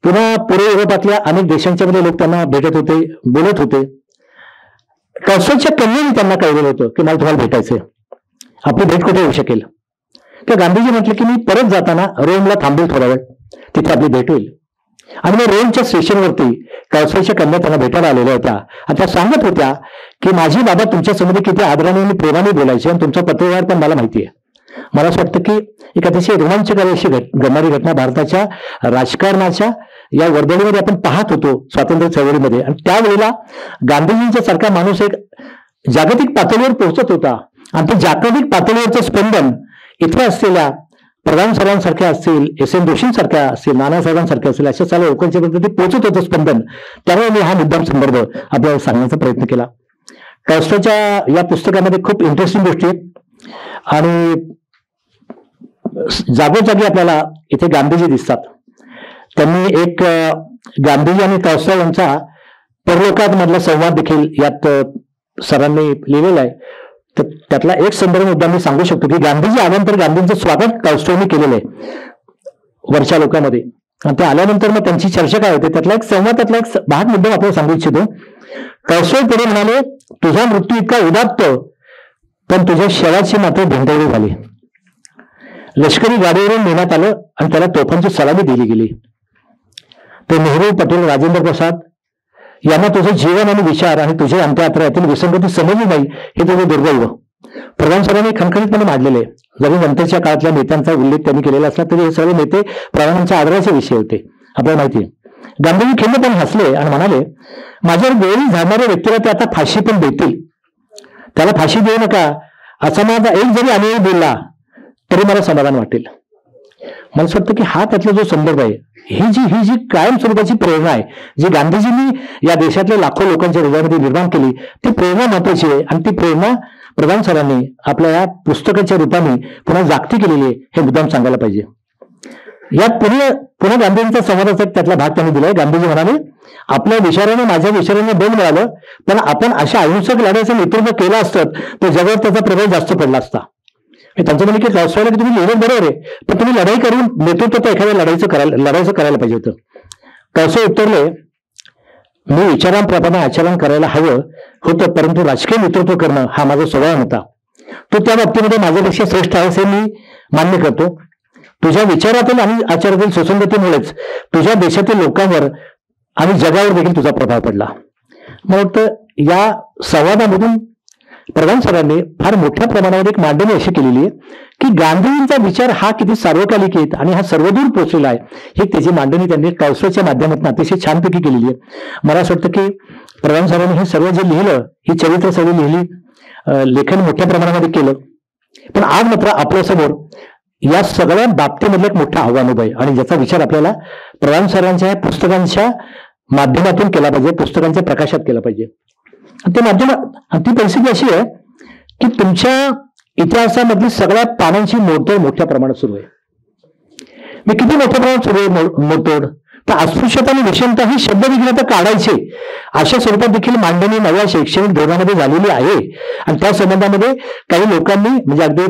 Speaker 2: पुन्हा पूर्व युरोपातल्या अनेक देशांच्या मध्ये लोक त्यांना भेटत होते, बोलत होते. टॉल्स्टॉयच्या कन्याने त्यांना कळलेलं होतं की मला तुम्हाला भेटायचंय, आपली भेट कुठे होऊ शकेल. तर गांधीजी म्हटले की मी परत जाताना रोमला थांबेल थोडा वेळ, तिथे आपली भेट होईल. आणि मग रोमच्या स्टेशनवरती टॉल्स्टॉयच्या कन्या त्यांना भेटायला आलेल्या होत्या आणि त्या सांगत होत्या की माझी बाबा तुमच्यासमोर किती आदराने आणि प्रेमाने बोलायचे आणि तुमचा पत्रव्यवहार पण मला माहिती आहे. मला असं वाटतं की एक अतिशय रोमांचकारी अशी घडणारी घटना भारताच्या राजकारणाच्या या वर्दळीमध्ये आपण पाहत होतो स्वातंत्र्य चळवळीमध्ये. आणि त्यावेळेला गांधीजींच्या सारखा माणूस एक जागतिक पातळीवर पोहोचत होता. आणि ते जागतिक पातळीवरचं स्पंदन इथं असलेल्या प्रधान सरांसारख्या असतील, S.N. जोशींसारख्या असतील, नानासाहेबांसारख्या असतील, अशा चालू लोकांच्या पर्यंत ते पोहोचत होतं स्पंदन. त्यामुळे मी हा मुद्दाम संदर्भ आपल्याला सांगण्याचा प्रयत्न केला. टॉल्स्टॉयच्या या पुस्तकामध्ये खूप इंटरेस्टिंग गोष्टी आहेत आणि जागोजागी आपल्याला इथे गांधीजी दिसतात. त्यांनी एक गांधीजी आणि टॉल्स्टॉय यांचा परलोकात मधला संवाद देखील यात सरांनी लिहिलेला आहे. तर त्यातला एक संदर्भ मुद्दा मी सांगू शकतो की गांधीजी आल्यानंतर गांधींचं स्वागत टॉल्स्टॉयने केलेलं आहे वरच्या लोकांमध्ये. आणि ते आल्यानंतर मग त्यांची चर्चा काय होते त्यातला एक संवाद, त्यातला एक भाग मुद्दा आपल्याला सांगू इच्छितो. टॉल्स्टॉय पुढे म्हणाले, तुझा मृत्यू इतका उदात्त पण तुझ्या शवाची मात्र भेंडवली झाली. लष्करी गाडीवरून नेण्यात आलं आणि त्याला तोफांची सलामी दिली गेली. ते नेहरू, पटेल, राजेंद्र प्रसाद यांना तुझं जीवन आणि विचार आणि तुझे अंत्ययात्रा विसंगती समजली नाही हे तुझं दुर्दैव. प्रधान सरांनी खणखणीतपणे मांडलेले. जरी नंतरच्या काळातल्या नेत्यांचा उल्लेख त्यांनी केलेला असला तरी हे सर्व नेते प्रधानांच्या आदराचे विषय होते, आपल्याला माहिती आहे. गांधीजी खिन्नपणे हसले आणि म्हणाले, माझ्यावर गोळी झाडणाऱ्या व्यक्तीला ते आता फाशी पण देतील, त्याला फाशी देऊ नका असा माझा एक जरी अनुयायी बोलला तरी मला समाधान वाटेल. मला असं वाटतं की हा त्यातला जो संदर्भ आहे, ही जी कायम स्वरूपाची प्रेरणा आहे जी गांधीजींनी या देशातल्या लाखो लोकांच्या हृदयामध्ये निर्माण केली, ती प्रेरणा महत्वाची आहे. आणि ती प्रेरणा प्रधान सरांनी आपल्या या पुस्तकाच्या रूपाने पुन्हा जागती केलेली आहे हे मुद्दाम सांगायला पाहिजे. यात पुन्हा गांधींचा संवादाचा त्यातला भाग त्यांनी दिलाय. गांधीजी म्हणाले, आपल्या विचाराने माझ्या विचाराने बळ मिळालं, पण आपण अशा अहिंसक लढ्याचं नेतृत्व केलं असतं तर जगावर त्याचा प्रभाव जास्त पडला असता. त्यांचं म्हणणं की टॉल्स्टॉयला की तुम्ही लिहिलं बरोबर आहे, पण तुम्ही लढाई करून नेतृत्व तर एखाद्या लढायचं करायला पाहिजे होतं. टॉल्स्टॉय उत्तरले, मी विचारांप्रमाणे आचरण करायला हवं होतं, परंतु राजकीय नेतृत्व करणं हा माझा स्वभाव नव्हता. तो त्या बाबतीमध्ये माझ्यापेक्षा श्रेष्ठ आहे असे मी मान्य करतो. तुझ्या विचारातील आणि आचारातील सुसंगतीमुळेच तुझ्या देशातील लोकांवर आणि जगावर देखील तुझा प्रभाव पडला. मला वाटतं या संवादामधून प्रधान सरांनी फार मोठ्या प्रमाणावर एक मांडणी अशी केलेली आहे की गांधींचा विचार हा किती सार्वकालिक आहे आणि हा सर्वदूर पोहोचलेला आहे, ही त्याची मांडणी त्यांनी टॉल्स्टॉयच्या माध्यमातून अतिशय छानपैकी केलेली आहे. मला असं वाटतं की प्रधान सरांनी हे सर्व जे लिहिलं, ही चरित्र सगळी लिहिली, लेखन मोठ्या प्रमाणामध्ये केलं. पण आज मात्र आपल्यासमोर या सगळ्या बाबतीमधलं एक मोठं आव्हान उभं आहे आणि ज्याचा विचार आपल्याला प्रधान सरांच्या या पुस्तकांच्या माध्यमातून केला पाहिजे, पुस्तकांच्या प्रकाशात केला पाहिजे. ती परिस्थिती अशी आहे की तुमच्या इतिहासामधली सगळ्या पानांची मोडतोड मोठ्या प्रमाणात सुरू आहे. मी किती मोठ्या प्रमाणात सुरू आहे मोडतोड, तर अस्पृश्यता आणि विषमता ही शब्दविघ्नता काढायचे अशा स्वरूपात देखील मांडणी नव्या शैक्षणिक धोरणामध्ये झालेली आहे. आणि त्या संबंधामध्ये काही लोकांनी म्हणजे अगदी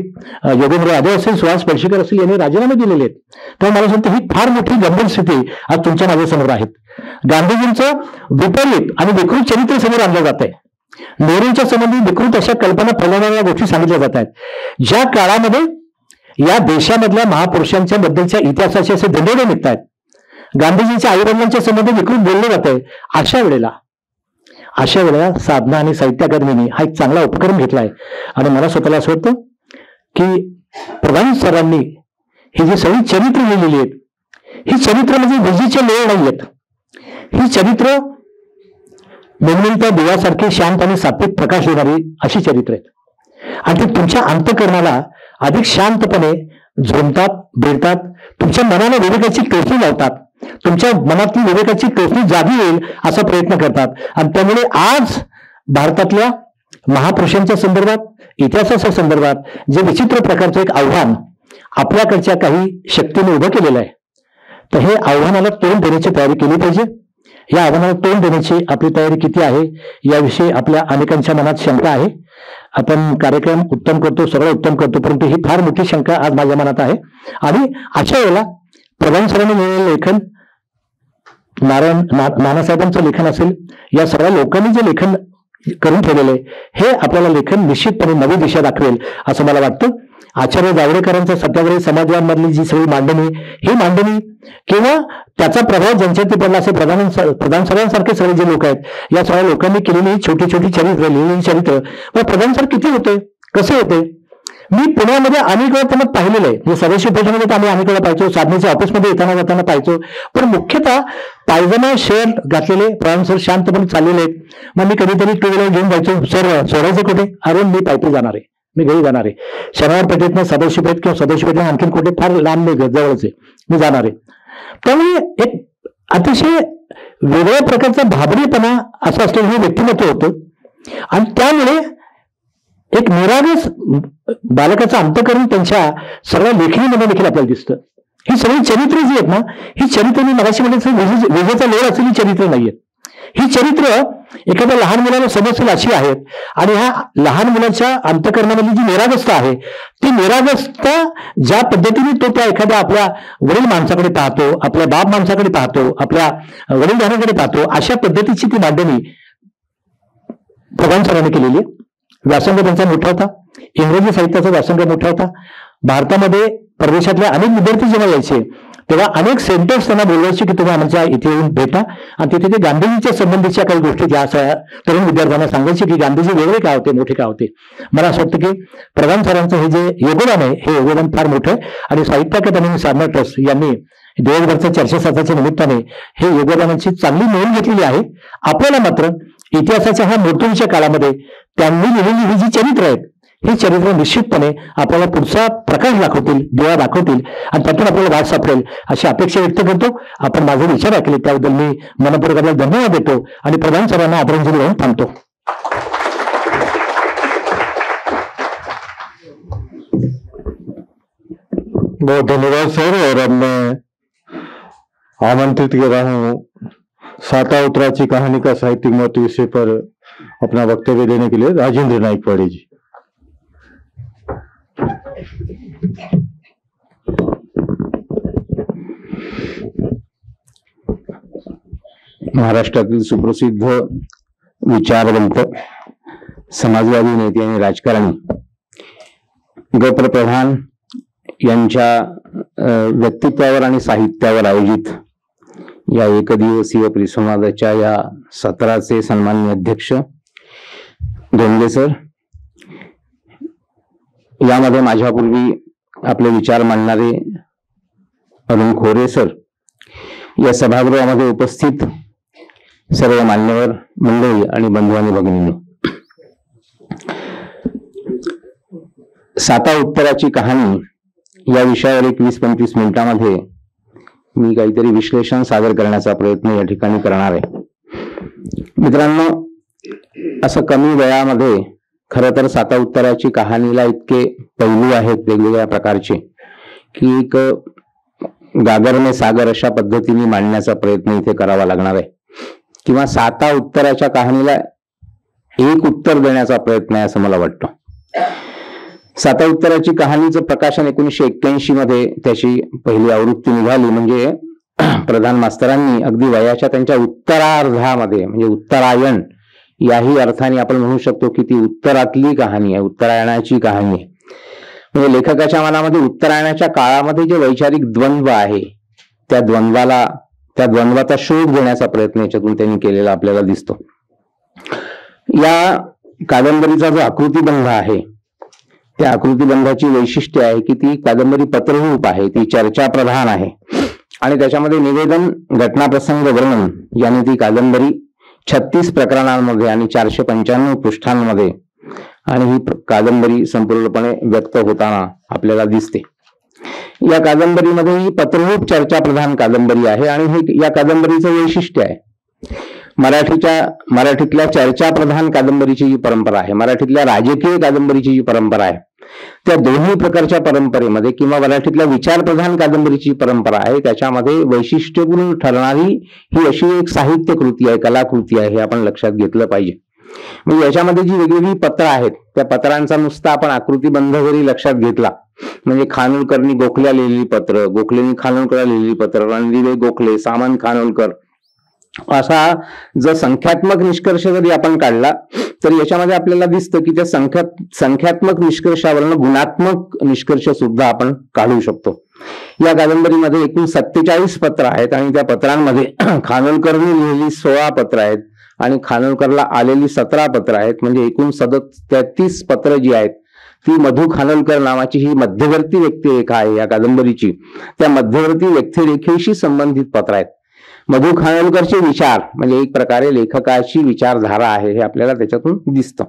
Speaker 2: योगेंद्र यादव असेल, सुहास पळशीकर असेल यांनी राजीनामे दिलेले आहेत. तेव्हा मला सांगतो ही फार मोठी गंभीर स्थिती आज तुमच्या माझ्यासमोर आहेत. गांधीजींचं विपरीत आणि विकृत चरित्र समोर आणलं जात आहे. नेहरूंच्या संबंधी विकृत अशा कल्पना फैलवणाऱ्या गोष्टी सांगितल्या जात आहेत. ज्या काळामध्ये या देशामधल्या महापुरुषांच्या बद्दलच्या इतिहासाचे असे दंडोडे निघत आहेत, गांधीजींच्या आईवडिलांच्या संबंधी विकृत बोलले जात आहे, अशा वेळेला साधना आणि साहित्य अकादमीने हा एक चांगला उपक्रम घेतलाय. आणि मला स्वतःला असं वाटतं की प्रधान सरांनी ही जी सगळी चरित्र लिहिलेली आहेत, ही चरित्र म्हणजे विजेचे लोळ नाही आहेत. ही चरित्र निर्मिलत्या दिव्यासारखी शांत आणि सात्विक प्रकाश देणारी अशी चरित्र आहेत. आणि ते तुमच्या अंतःकरणाला अधिक शांतपणे झोंबतात, भिडतात, तुमच्या मनाला विवेकाची टोचणी लावतात, तुमच्या मनातली विवेकाची टोचणी जागी येईल असा प्रयत्न करतात. आणि त्यामुळे आज भारतातल्या महापुरुषांच्या संदर्भात, इतिहासाच्या संदर्भात जे विचित्र प्रकारचं एक आव्हान आपल्याकडच्या काही शक्तीने उभं केलेलं आहे, तर हे आव्हानाला तोंड देण्याची तयारी केली पाहिजे. या आव्हानाला तोंड देण्याची आपली तयारी किती आहे याविषयी आपल्या अनेकांच्या मनात शंका आहे. आपण कार्यक्रम उत्तम करतो, सगळं उत्तम करतो, परंतु ही फार मोठी शंका आज माझ्या मनात आहे. आणि अशा वेळेला प्रधान सरांनी मिळालेलं लेखन, नानासाहेबांचं लेखन असेल, या सगळ्या लोकांनी जे लेखन करून ठेवलेलं आहे, हे आपल्याला लेखन निश्चितपणे नवी दिशा दाखवेल असं मला वाटतं. आचार्य जावडेकरांचा सत्याग्रही समाजवादामधली जी सगळी मांडणी, ही मांडणी किंवा त्याचा प्रभाव ज्यांच्यावरती पडला असे प्रधान सरांसारखे सगळे जे लोक आहेत, या सगळ्या लोकांनी केलेली ही छोटी छोटी चरित्र, लिहिलेली चरित्र, मग प्रधान सर किती होते, कसे होते? मी पुण्यामध्ये अनेक वेळा त्यांना पाहिलेलं आहे. म्हणजे सदस्य पेठेमध्ये तर आम्ही अनेक वेळा पाहायचो, साधनेच्या ऑफिसमध्ये येताना जाताना पाहायचो. पण मुख्यतः पायजमा शर्ट घातलेले प्रधान सर शांतपणे चाललेले आहेत. मग मी कधीतरी टू व्हीलर घेऊन जायचो, सर सोडायचे कुठे? अरे मी पायथी जाणार आहे, मी घरी जाणार आहे, शनिवार पेठेतनं सदस्य पेठ किंवा सदस्य पेठेत आणखीन कुठे फार लांब नाही, जवळच आहे, मी जाणार आहे. त्यामुळे एक अतिशय वेगळ्या प्रकारचा भाबडेपणा असं असलेलं हे व्यक्तिमत्व होतं. आणि त्यामुळे एक निरागस बालकाचं अंतःकरण त्यांच्या सगळ्या लेखणीमध्ये देखील आपल्याला दिसतं. ही सगळी चरित्र जी आहेत ना, ही चरित्र मी मगाशी म्हणायचं विजेचा लोळ असलेली चरित्र नाहीयेत. ही चरित्र एखाद्या लहान मुलाला समजतील अशी आहेत. आणि ह्या लहान मुलाच्या अंतःकरणामधली जी निरागसता आहे, ती निरागसता ज्या पद्धतीने तो त्या एखाद्या आपल्या वडील माणसाकडे पाहतो, आपल्या बाप माणसाकडे पाहतो, आपल्या वडीलधाऱ्याकडे पाहतो, अशा पद्धतीची ती मांडणी प्रधान सरांनी केलेली आहे. व्यासंग त्यांचा मोठा होता, इंग्रजी साहित्याचा व्यासंग मोठा होता. भारतामध्ये परदेशातले अनेक विद्यार्थी जेव्हा यायचे तेव्हा अनेक सेंटर्स त्यांना बोलवायचे की तुम्ही आमच्या इथे येऊन भेटा, आणि तिथे ते गांधीजीच्या संबंधीच्या काही गोष्टी ज्या तरुण विद्यार्थ्यांना सांगायचे की गांधीजी वेगळे काय होते, मोठे काय होते. मला असं वाटतं की प्रधान सरांचं हे जे योगदान आहे, हे योगदान फार मोठं आहे. आणि साहित्य अकादमी साधना ट्रस्ट यांनी दिवसभरच्या चर्चासत्राच्या निमित्ताने हे योगदानाची चांगली नोंद घेतलेली आहे. आपल्याला मात्र इतिहासाच्या ह्या मृत्यूच्या काळामध्ये त्यांनी लिहिलेली ही जी चरित्र आहेत, ही चरित्र निश्चितपणे आपल्याला पुढचा प्रकाश दाखवतील, दिवा दाखवतील, आणि त्यातून आपल्याला वाट सापडेल अशी अपेक्षा व्यक्त करतो. आपण माझे विचार ऐकले त्याबद्दल मी मनपूर्वक आपल्याला धन्यवाद देतो आणि प्रधान सरांना आदरांजली देऊन थांबतो.
Speaker 1: बहुत धन्यवाद सर. और अब मैं आमंत्रित कर रहा हूँ साता उत्तराची कहानी का साहित्यिक महत्व विषय पर अपना वक्तव्य देने के लिए राजेंद्र नाईकवाडे जी.
Speaker 3: महाराष्ट्रातील सुप्रसिद्ध विचारवंत, समाजवादी नेते आणि राजकारणी गौप्र प्रधान यांच्या व्यक्तित्वावर आणि साहित्यावर आयोजित या एकदिवसीय परिसंवादाच्या या सत्राचे सन्माननीय अध्यक्ष धोंडगे सर, यामध्ये माझ्यापूर्वी आपले विचार मांडणारे अरुण खोरे सर, या सभागृहामध्ये उपस्थित सर्व मान्यवर मंडळी आणि बंधू आणि भगिनींनो, साता उत्तराची कहाणी या विषयावर एक 20-25 मिनिटांमध्ये मी काहीतरी विश्लेषण सादर करण्याचा प्रयत्न या ठिकाणी करणार आहे. मित्रांनो, असं कमी वेळामध्ये खरं तर साता उत्तराची कहाणीला इतके पैलू आहेत वेगवेगळ्या प्रकारचे की एक गागर में सागर अशा पद्धतीने मांडण्याचा प्रयत्न इथे करावा लागणार आहे. किंवा 7 उत्तराच्या कहाणीला एक उत्तर देण्याचा प्रयत्न आहे असं मला वाटतं. 7 उत्तराची कहाणीचं प्रकाशन 1981 मध्ये त्याची पहिली आवृत्ती निघाली. म्हणजे प्रधान मास्तरांनी अगदी वयाच्या त्यांच्या उत्तरार्धामध्ये, म्हणजे उत्तरायण याही अर्थाने आपण म्हणू शकतो की ती उत्तरातली कहाणी आहे, उत्तरायणाची कहाणी आहे. म्हणजे लेखकाच्या मनामध्ये उत्तरायणाच्या काळामध्ये जे वैचारिक द्वंद्व आहे त्या द्वंद्वाचा शोध घेण्याचा प्रयत्न याच्यातून त्यांनी केलेला आपल्याला दिसतो. या कादंबरीचा जो आकृतिबंध आहे त्या आकृतिबंधाची वैशिष्ट्य आहे की ती कादंबरी पत्ररूप आहे, ती चर्चा प्रधान आहे आणि त्याच्यामध्ये निवेदन, घटनाप्रसंग, वर्णन याने ती कादंबरी 36 प्रकरणांमध्ये आणि 495 पृष्ठांमध्ये आणि ही कादंबरी संपूर्णपणे व्यक्त होताना आपल्याला दिसते. या कादंबरीमध्ये ही पत्ररूप चर्चा प्रधान कादंबरी आहे आणि हे या कादंबरीचं वैशिष्ट्य आहे. मराठीतल्या चर्चा प्रधान कादंबरीची जी परंपरा आहे, मराठीतल्या राजकीय कादंबरीची जी परंपरा आहे, त्या दोन्ही प्रकारच्या परंपरेमध्ये किंवा मराठीतल्या विचार प्रधान कादंबरीची परंपरा आहे त्याच्यामध्ये वैशिष्ट्यपूर्ण ठरणारी ही अशी एक साहित्य कृती आहे, कलाकृती आहे, हे आपण लक्षात घेतलं पाहिजे. म्हणजे याच्यामध्ये जी वेगवेगळी पत्र आहेत त्या पत्रांचा नुसता आपण आकृतिबंध जरी लक्षात घेतला, म्हणजे खानोलकरनी गोखल्या लिहिलेली पत्र, गोखलेनी खानोलकरला लिहिलेली पत्र, रणदिवे गोखले, सामंत खानोलकर, असा जर संख्यात्मक निष्कर्ष जरी आपण काढला तर याच्यामध्ये आपल्याला दिसतं की त्या संख्यात्मक निष्कर्षावरनं गुणात्मक निष्कर्ष सुद्धा आपण काढू शकतो. या कादंबरीमध्ये एकूण 47 पत्र आहेत आणि त्या पत्रांमध्ये खानोलकरनी लिहिलेली 16 पत्र आहेत आणि खानोलकरला आलेली 17 पत्र आहेत. म्हणजे एकूण 33 पत्र जी आहेत ती मधु खानोलकर नावाची ही मध्यवर्ती व्यक्तिरेखा आहे या कादंबरीची, त्या मध्यवर्ती व्यक्तिरेखेशी संबंधित पत्र आहेत. मधु खानोलकरचे विचार म्हणजे एक प्रकारे लेखकाची विचारधारा आहे हे आपल्याला त्याच्यातून दिसतं.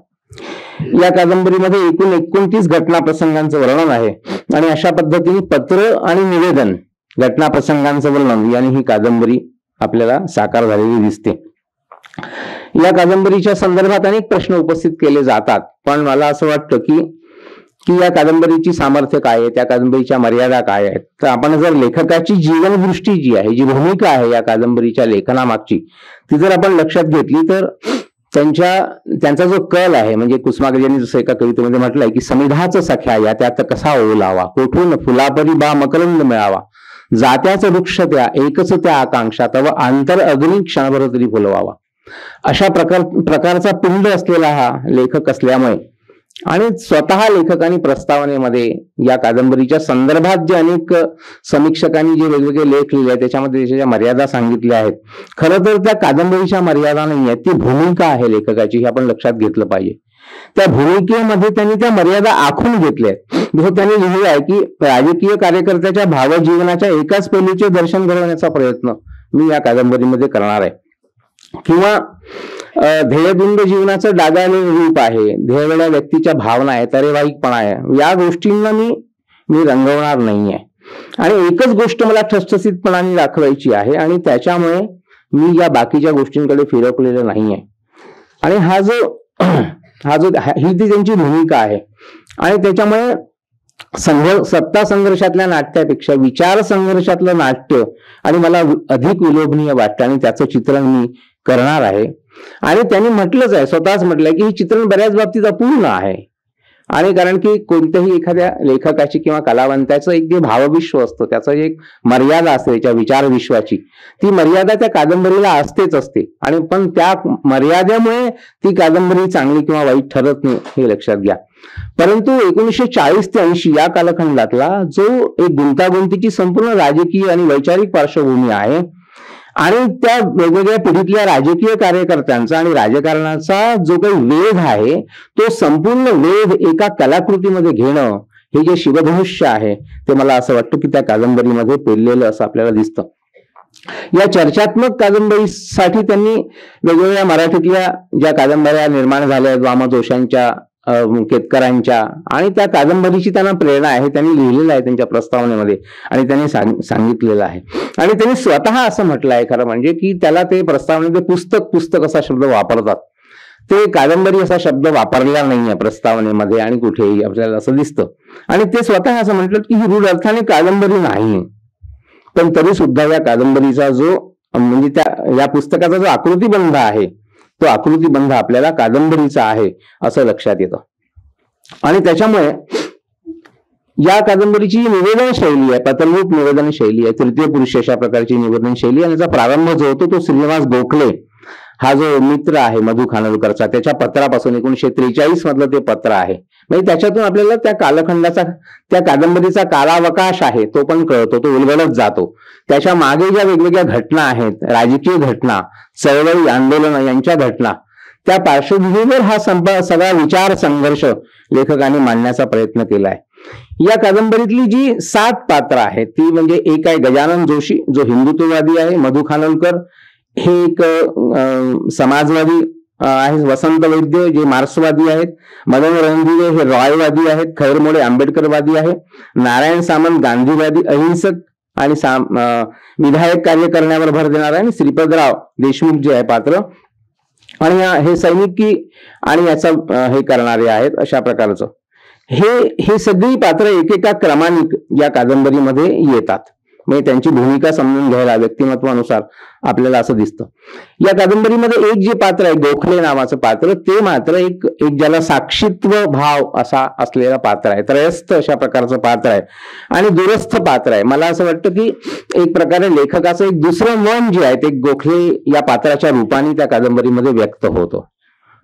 Speaker 3: या कादंबरीमध्ये एकूण 29 घटना प्रसंगांचं वर्णन आहे आणि अशा पद्धतीने पत्र आणि निवेदन, घटना प्रसंगांचं वर्णन याने ही कादंबरी आपल्याला साकार झालेली दिसते. या कादंबरीच्या संदर्भात अनेक प्रश्न उपस्थित केले जातात, पण मला असं वाटतं की या कादंबरीची सामर्थ्य काय आहे, त्या कादंबरीच्या मर्यादा काय आहेत. तर आपण जर लेखकाची जीवनदृष्टी जी आहे, जी भूमिका आहे या कादंबरीच्या लेखनामागची, ती जर आपण लक्षात घेतली तर त्यांचा जो कल आहे, म्हणजे कुसुमाग्रज यांनी जसं एका कवितेमध्ये म्हटलंय की समिधाच सख्या या त्यात कसा ओलावा, कोठून फुलापरी बा मकरंद मिळावा, जात्याच वृक्ष त्या एकच त्या आकांक्षा तव आंतर अग्नी क्षणभर तरी फुलवावा. अशा प्रकारचा पिंड असलेला हा लेखक असल्यामुळे आणि स्वतः लेखकांनी प्रस्तावनेमध्ये या कादंबरीच्या संदर्भात जे अनेक समीक्षकांनी जे वेगवेगळे लेख लिहिले त्याच्यामध्ये त्याच्या मर्यादा सांगितल्या आहेत. खरं तर त्या कादंबरीच्या मर्यादा नाही आहेत, ती भूमिका आहे लेखकाची, हे आपण लक्षात घेतलं पाहिजे. त्या भूमिकेमध्ये त्यांनी त्या मर्यादा आखून घेतल्या आहेत. जसं त्यांनी लिहिलं आहे की राजकीय कार्यकर्त्याच्या भावजीवनाच्या एकाच पैलूचे दर्शन घडवण्याचा प्रयत्न मी या कादंबरीमध्ये करणार आहे, किंवा ध्येयबिंद जीवनाचं डागाळलेलं रूप आहे, ध्येयवेळ्या व्यक्तीच्या भावना आहे, तरेवाईकपणा आहे, या गोष्टींना मी रंगवणार नाहीये आणि एकच गोष्ट मला ठसठसीतपणाने दाखवायची आहे आणि त्याच्यामुळे मी या बाकीच्या गोष्टींकडे फिरकलेलं नाहीये. आणि ही ती त्यांची भूमिका आहे आणि त्याच्यामुळे सत्ता संघर्षातल्या नाट्यापेक्षा विचार संघर्षातलं नाट्य आणि मला अधिक विलोभनीय वाटतं आणि त्याचं चित्रण मी करणार आहे. आणि त्यांनी म्हटलंच आहे, स्वतःच म्हटलंय की हे चित्रण बऱ्याच बाबतीत अपूर्ण आहे. आणि कारण की कोणत्याही एखाद्या लेखकाची किंवा कलावंताचं एक जे भावविश्व असतं, त्याचं एक मर्यादा असते त्याच्या विचार विश्वाची, ती मर्यादा त्या कादंबरीला असतेच असते. आणि पण त्या मर्यादेमुळे ती कादंबरी चांगली किंवा वाईट ठरत नाही हे लक्षात घ्या. परंतु 1940 ते 80 या कालखंडातला जो एक गुंतागुंतीची संपूर्ण राजकीय आणि वैचारिक पार्श्वभूमी आहे आणि त्या वेगवेगळ्या पिढीतल्या राजकीय कार्यकर्त्यांचा आणि राजकारणाचा जो काही वेध आहे तो संपूर्ण वेध एका कलाकृतीमध्ये घेणं हे जे शिवधनुष्य आहे ते मला असं वाटतं की त्या कादंबरीमध्ये पेरलेलं असं आपल्याला दिसतं. या चर्चात्मक कादंबरीसाठी त्यांनी वेगवेगळ्या मराठीतल्या ज्या कादंबऱ्या निर्माण झाल्या वाम जोशांच्या, केतकरांच्या, आणि त्या कादंबरीची त्यांना प्रेरणा आहे, त्यांनी लिहिलेलं आहे त्यांच्या प्रस्तावनेमध्ये आणि त्यांनी सांगितलेलं आहे. आणि त्यांनी स्वतः असं म्हटलं आहे खरं म्हणजे की त्याला ते प्रस्तावनेमध्ये पुस्तक असा शब्द वापरतात, ते कादंबरी असा शब्द वापरलेला नाहीये प्रस्तावनेमध्ये आणि कुठेही आपल्याला असं दिसतं. आणि ते स्वतः असं म्हटलं की ही रूढ अर्थाने कादंबरी नाही, पण तरी सुद्धा या कादंबरीचा जो म्हणजे या पुस्तकाचा जो आकृतीबंध आहे तो आकृतीबंध आपल्याला कादंबरीचा आहे असं लक्षात येतं. आणि त्याच्यामुळे या कादंबरीची निवेदन शैली आहे, पत्ररूप निवेदन शैली आहे, तृतीय पुरुष अशा प्रकारची निवेदन शैली. आणि त्याचा प्रारंभ जो होतो तो श्रीनिवास गोखले हा जो मित्र आहे मधु खानोलकरचा, त्याच्या पत्रापासून 1943 मधलं ते पत्र आहे. म्हणजे त्याच्यातून आपल्याला त्या कालखंडाचा, त्या कादंबरीचा कालावकाश आहे तो पण कळतो, तो उलगडत जातो. त्याच्या मागे ज्या वेगवेगळ्या घटना आहेत, राजकीय घटना, चळवळी, आंदोलन यांच्या घटना, त्या पार्श्वभूमीवर हा सगळा विचार संघर्ष लेखकाने मांडण्याचा प्रयत्न केलाय. या कादंबरीतली जी 7 पात्र आहेत ती म्हणजे एक आहे गजानन जोशी जो हिंदुत्ववादी आहे, मधु खानोलकर हे एक समाजवादी आहे, वसंत वैद्य जे मार्क्सवादी आहेत, मदन रणदिवे हे रॉयवादी आहेत, खैरमोडे आंबेडकरवादी आहे, नारायण सामंत गांधीवादी, अहिंसक आणि विधायक कार्य करण्यावर भर देणार आहे, आणि श्रीपदराव देशमुख जे आहे पात्र आणि हे सैनिकी आणि याचा हे करणारे आहेत. अशा प्रकारचं हे सगळी पात्र एकेका क्रमाने या कादंबरीमध्ये येतात. म्हणजे त्यांची भूमिका समजून घ्यायला व्यक्तिमत्वानुसार आपल्याला असं दिसतं. या कादंबरीमध्ये एक जे पात्र आहे गोखले नावाचं पात्र, ते मात्र एक ज्याला साक्षीत्व भाव असा असलेला पात्र आहे, त्रयस्थ अशा प्रकारचं पात्र आहे आणि दूरस्थ पात्र आहे. मला असं वाटतं की एक प्रकारे लेखकाचं एक दुसरं मन जे आहे ते गोखले या पात्राच्या रूपाने त्या कादंबरीमध्ये व्यक्त होतं.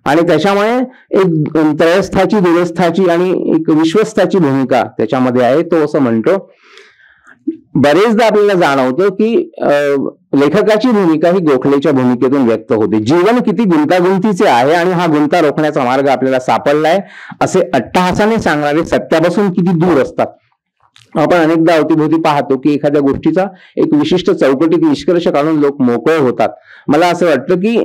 Speaker 3: आणि त्याच्यामुळे एक त्रयस्थाची, दूरस्थाची आणि एक विश्वस्ताची भूमिका त्याच्यामध्ये आहे. तो असं म्हणतो, बरेचदा आपल्याला जाणवतं की लेखकाची भूमिका ही गोखलेच्या भूमिकेतून व्यक्त होते. जीवन किती गुंतागुंतीचे आहे आणि हा गुंता रोखण्याचा मार्ग आपल्याला सापडलाय असे अट्टहासाने सांगणारे सत्यापासून किती दूर असतात. आपण अनेकदा अवतीभोवती पाहतो की एखाद्या गोष्टीचा एक विशिष्ट चौकटीत निष्कर्ष काढून लोक मोकळे होतात. मला असं वाटतं की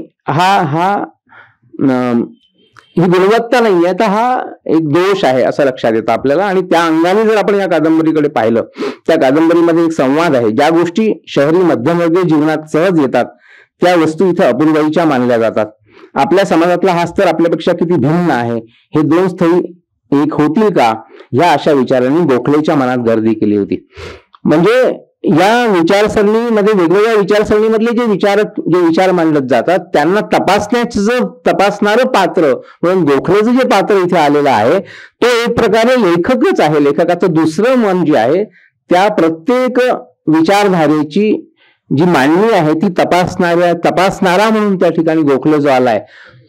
Speaker 3: ही गुणवत्ता नाहीये, तर हा एक दोष आहे असं लक्षात येतं आपल्याला. आणि त्या अंगाने जर आपण या कादंबरीकडे पाहिलं, त्या कादंबरीमध्ये एक संवाद आहे. ज्या गोष्टी शहरी मध्यमवर्गीय जीवनात सहज येतात त्या वस्तू इथे अपूर्वाईच्या मानल्या जातात. आपल्या समाजातला हा स्तर आपल्यापेक्षा किती भिन्न आहे, हे 2 स्थळी एक होतील का, ह्या अशा विचारांनी गोखलेच्या मनात गर्दी केली होती. म्हणजे या विचारसरणीमध्ये वेगवेगळ्या विचारसरणीमधले जे विचार मांडत जातात त्यांना तपासणारं पात्र म्हणून गोखलेचं जे पात्र इथे आलेलं आहे तो एक प्रकारे लेखकच आहे. लेखकाचं दुसरं मन जे आहे त्या प्रत्येक विचारधारेची जी मांडणी आहे ती तपासणारा म्हणून त्या ठिकाणी गोखले जो आलाय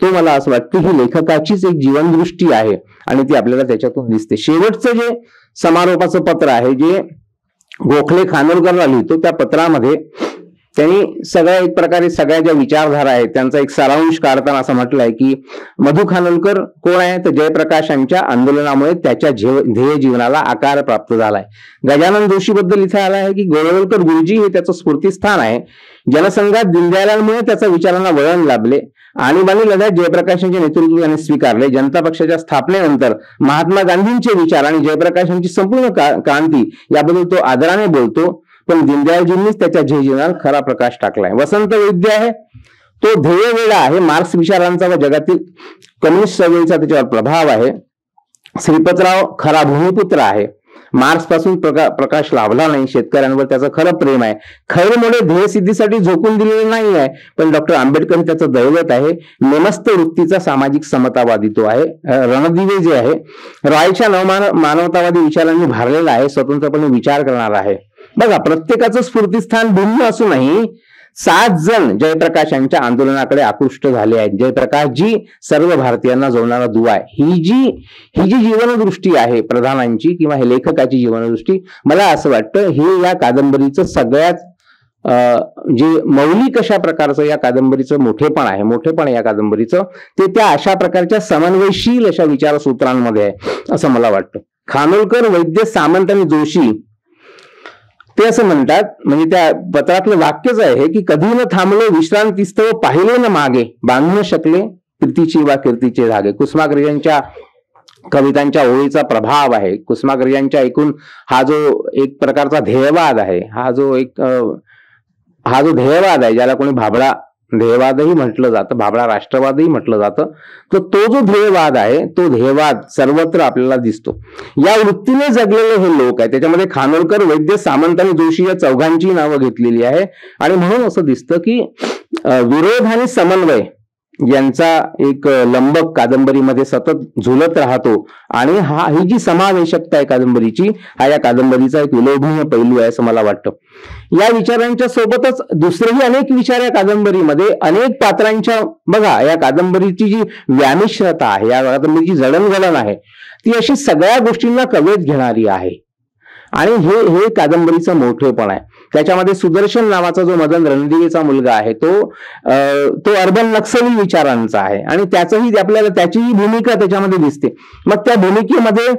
Speaker 3: तो मला असं वाटतं ही लेखकाचीच एक जीवनदृष्टी आहे आणि ती आपल्याला त्याच्यातून दिसते. शेवटचं जे समारोपाचं पत्र आहे जे गोखले खानोलकरला लिहितो, त्या पत्रामध्ये त्यांनी एक प्रकारे सगळ्या ज्या विचारधारा आहेत त्यांचा एक सारांश काढताना असं म्हटलंय की मधु खानोलकर कोण आहे, तर जयप्रकाशांच्या आंदोलनामुळे त्याच्या ध्येय जीवनाला आकार प्राप्त झालाय. गजानन जोशी बद्दल इथे आला आहे की गोळवलकर गुरुजी हे त्याचं स्फूर्तीस्थान आहे. जनसंघात दीनदयाळांमुळे त्याच्या विचारांना वळण लाभले. आणीबाणी लढ्यात जयप्रकाशांच्या नेतृत्वाने स्वीकारले. जनता पक्षाच्या स्थापनेनंतर महात्मा गांधींचे विचार आणि जयप्रकाशांची संपूर्ण क्रांती याबद्दल तो आदराने बोलतो. पण दीनदयाळजींनीच त्याच्या जीवनाला खरा प्रकाश टाकलाय. वसंत वैद्य आहे तो ध्येय वेळा आहे. मार्क्स विचारांचा व जगातील कम्युनिस्ट चळवळीचा त्याच्यावर प्रभाव आहे. श्रीपतराव खरा भूमिपुत्र आहे. मार्क्स पासून प्रकाश लाभला नाही. शेतकऱ्यांवर त्याचं खरं प्रेम आहे. खैरमोडे ध्येय सिद्धीसाठी झोकून दिलेले नाही आहे, पण डॉक्टर आंबेडकर त्याचं दैवत आहे. नेमस्त वृत्तीचा सामाजिक समतावादी तो आहे. रणदिवे जे आहे रॉयच्या मानवतावादी विचारांनी भारलेला आहे. स्वतंत्रपणे विचार करणार आहे. बघा, प्रत्येकाचं स्फूर्तीस्थान भिन्न असूनही 7 जण जयप्रकाशांच्या आंदोलनाकडे आकृष्ट झाले आहेत. जयप्रकाशजी सर्व भारतीयांना जोडणारा दुवा आहे. ही जी जीवनदृष्टी आहे प्रधानांची किंवा हे लेखकाची जीवनदृष्टी, मला असं वाटतं हे या कादंबरीचं सगळ्यात जे मौलिक अशा प्रकारचं या कादंबरीचं मोठेपण या कादंबरीचं ते त्या अशा प्रकारच्या समन्वयशील अशा विचारसूत्रांमध्ये आहे असं मला वाटतं. खानोलकर, वैद्य, सामंत आणि जोशी ते असं म्हणतात, म्हणजे त्या पत्रातलं वाक्यच आहे की कधी न थांबलो विश्रांतीस्तव, पाहिले न मागे, बांधू न शकले प्रीतीची वा कीर्तीचे धागे. कुसुमाग्रजांच्या कवितांच्या ओळीचा प्रभाव आहे. कुसुमाग्रजांच्या ऐकून हा जो एक प्रकारचा ध्येयवाद आहे, हा जो ध्येयवाद आहे ज्याला कोणी भाबडा ध्येयवादही म्हटलं जातं, भाबडा राष्ट्रवादही म्हटलं जातं. तर तो जो ध्येयवाद आहे, तो ध्येयवाद सर्वत्र आपल्याला दिसतो. या वृत्तीने जगलेले हे लोक आहेत. त्याच्यामध्ये खानोलकर, वैद्य, सामंत आणि जोशी या चौघांची नावं घेतलेली आहे. आणि म्हणून असं दिसतं की विरोध आणि समन्वय यांचा एक लंबक कादंबरीमध्ये सतत झुलत राहतो. आणि ही जी समावेशकता आहे कादंबरीची, हा या कादंबरीचा एक विलोभनीय पैलू आहे असं मला वाटतं. या विचारांच्या सोबतच दुसरेही अनेक विचार या कादंबरीमध्ये, अनेक पात्रांच्या, बघा या कादंबरीची जी व्यामिश्रता आहे, या कादंबरीची जडणघडण आहे, ती अशी सगळ्या गोष्टींना कवेत घेणारी आहे. आणि हे कादंबरीचं मोठेपण आहे. त्याच्यामध्ये सुदर्शन नावाचा जो मदन रणदिवेचा मुलगा आहे, तो अर्बन नक्सली विचारांचा आहे. आणि त्याचीही भूमिका त्याच्यामध्ये दिसते. मग त्या भूमिकेमध्ये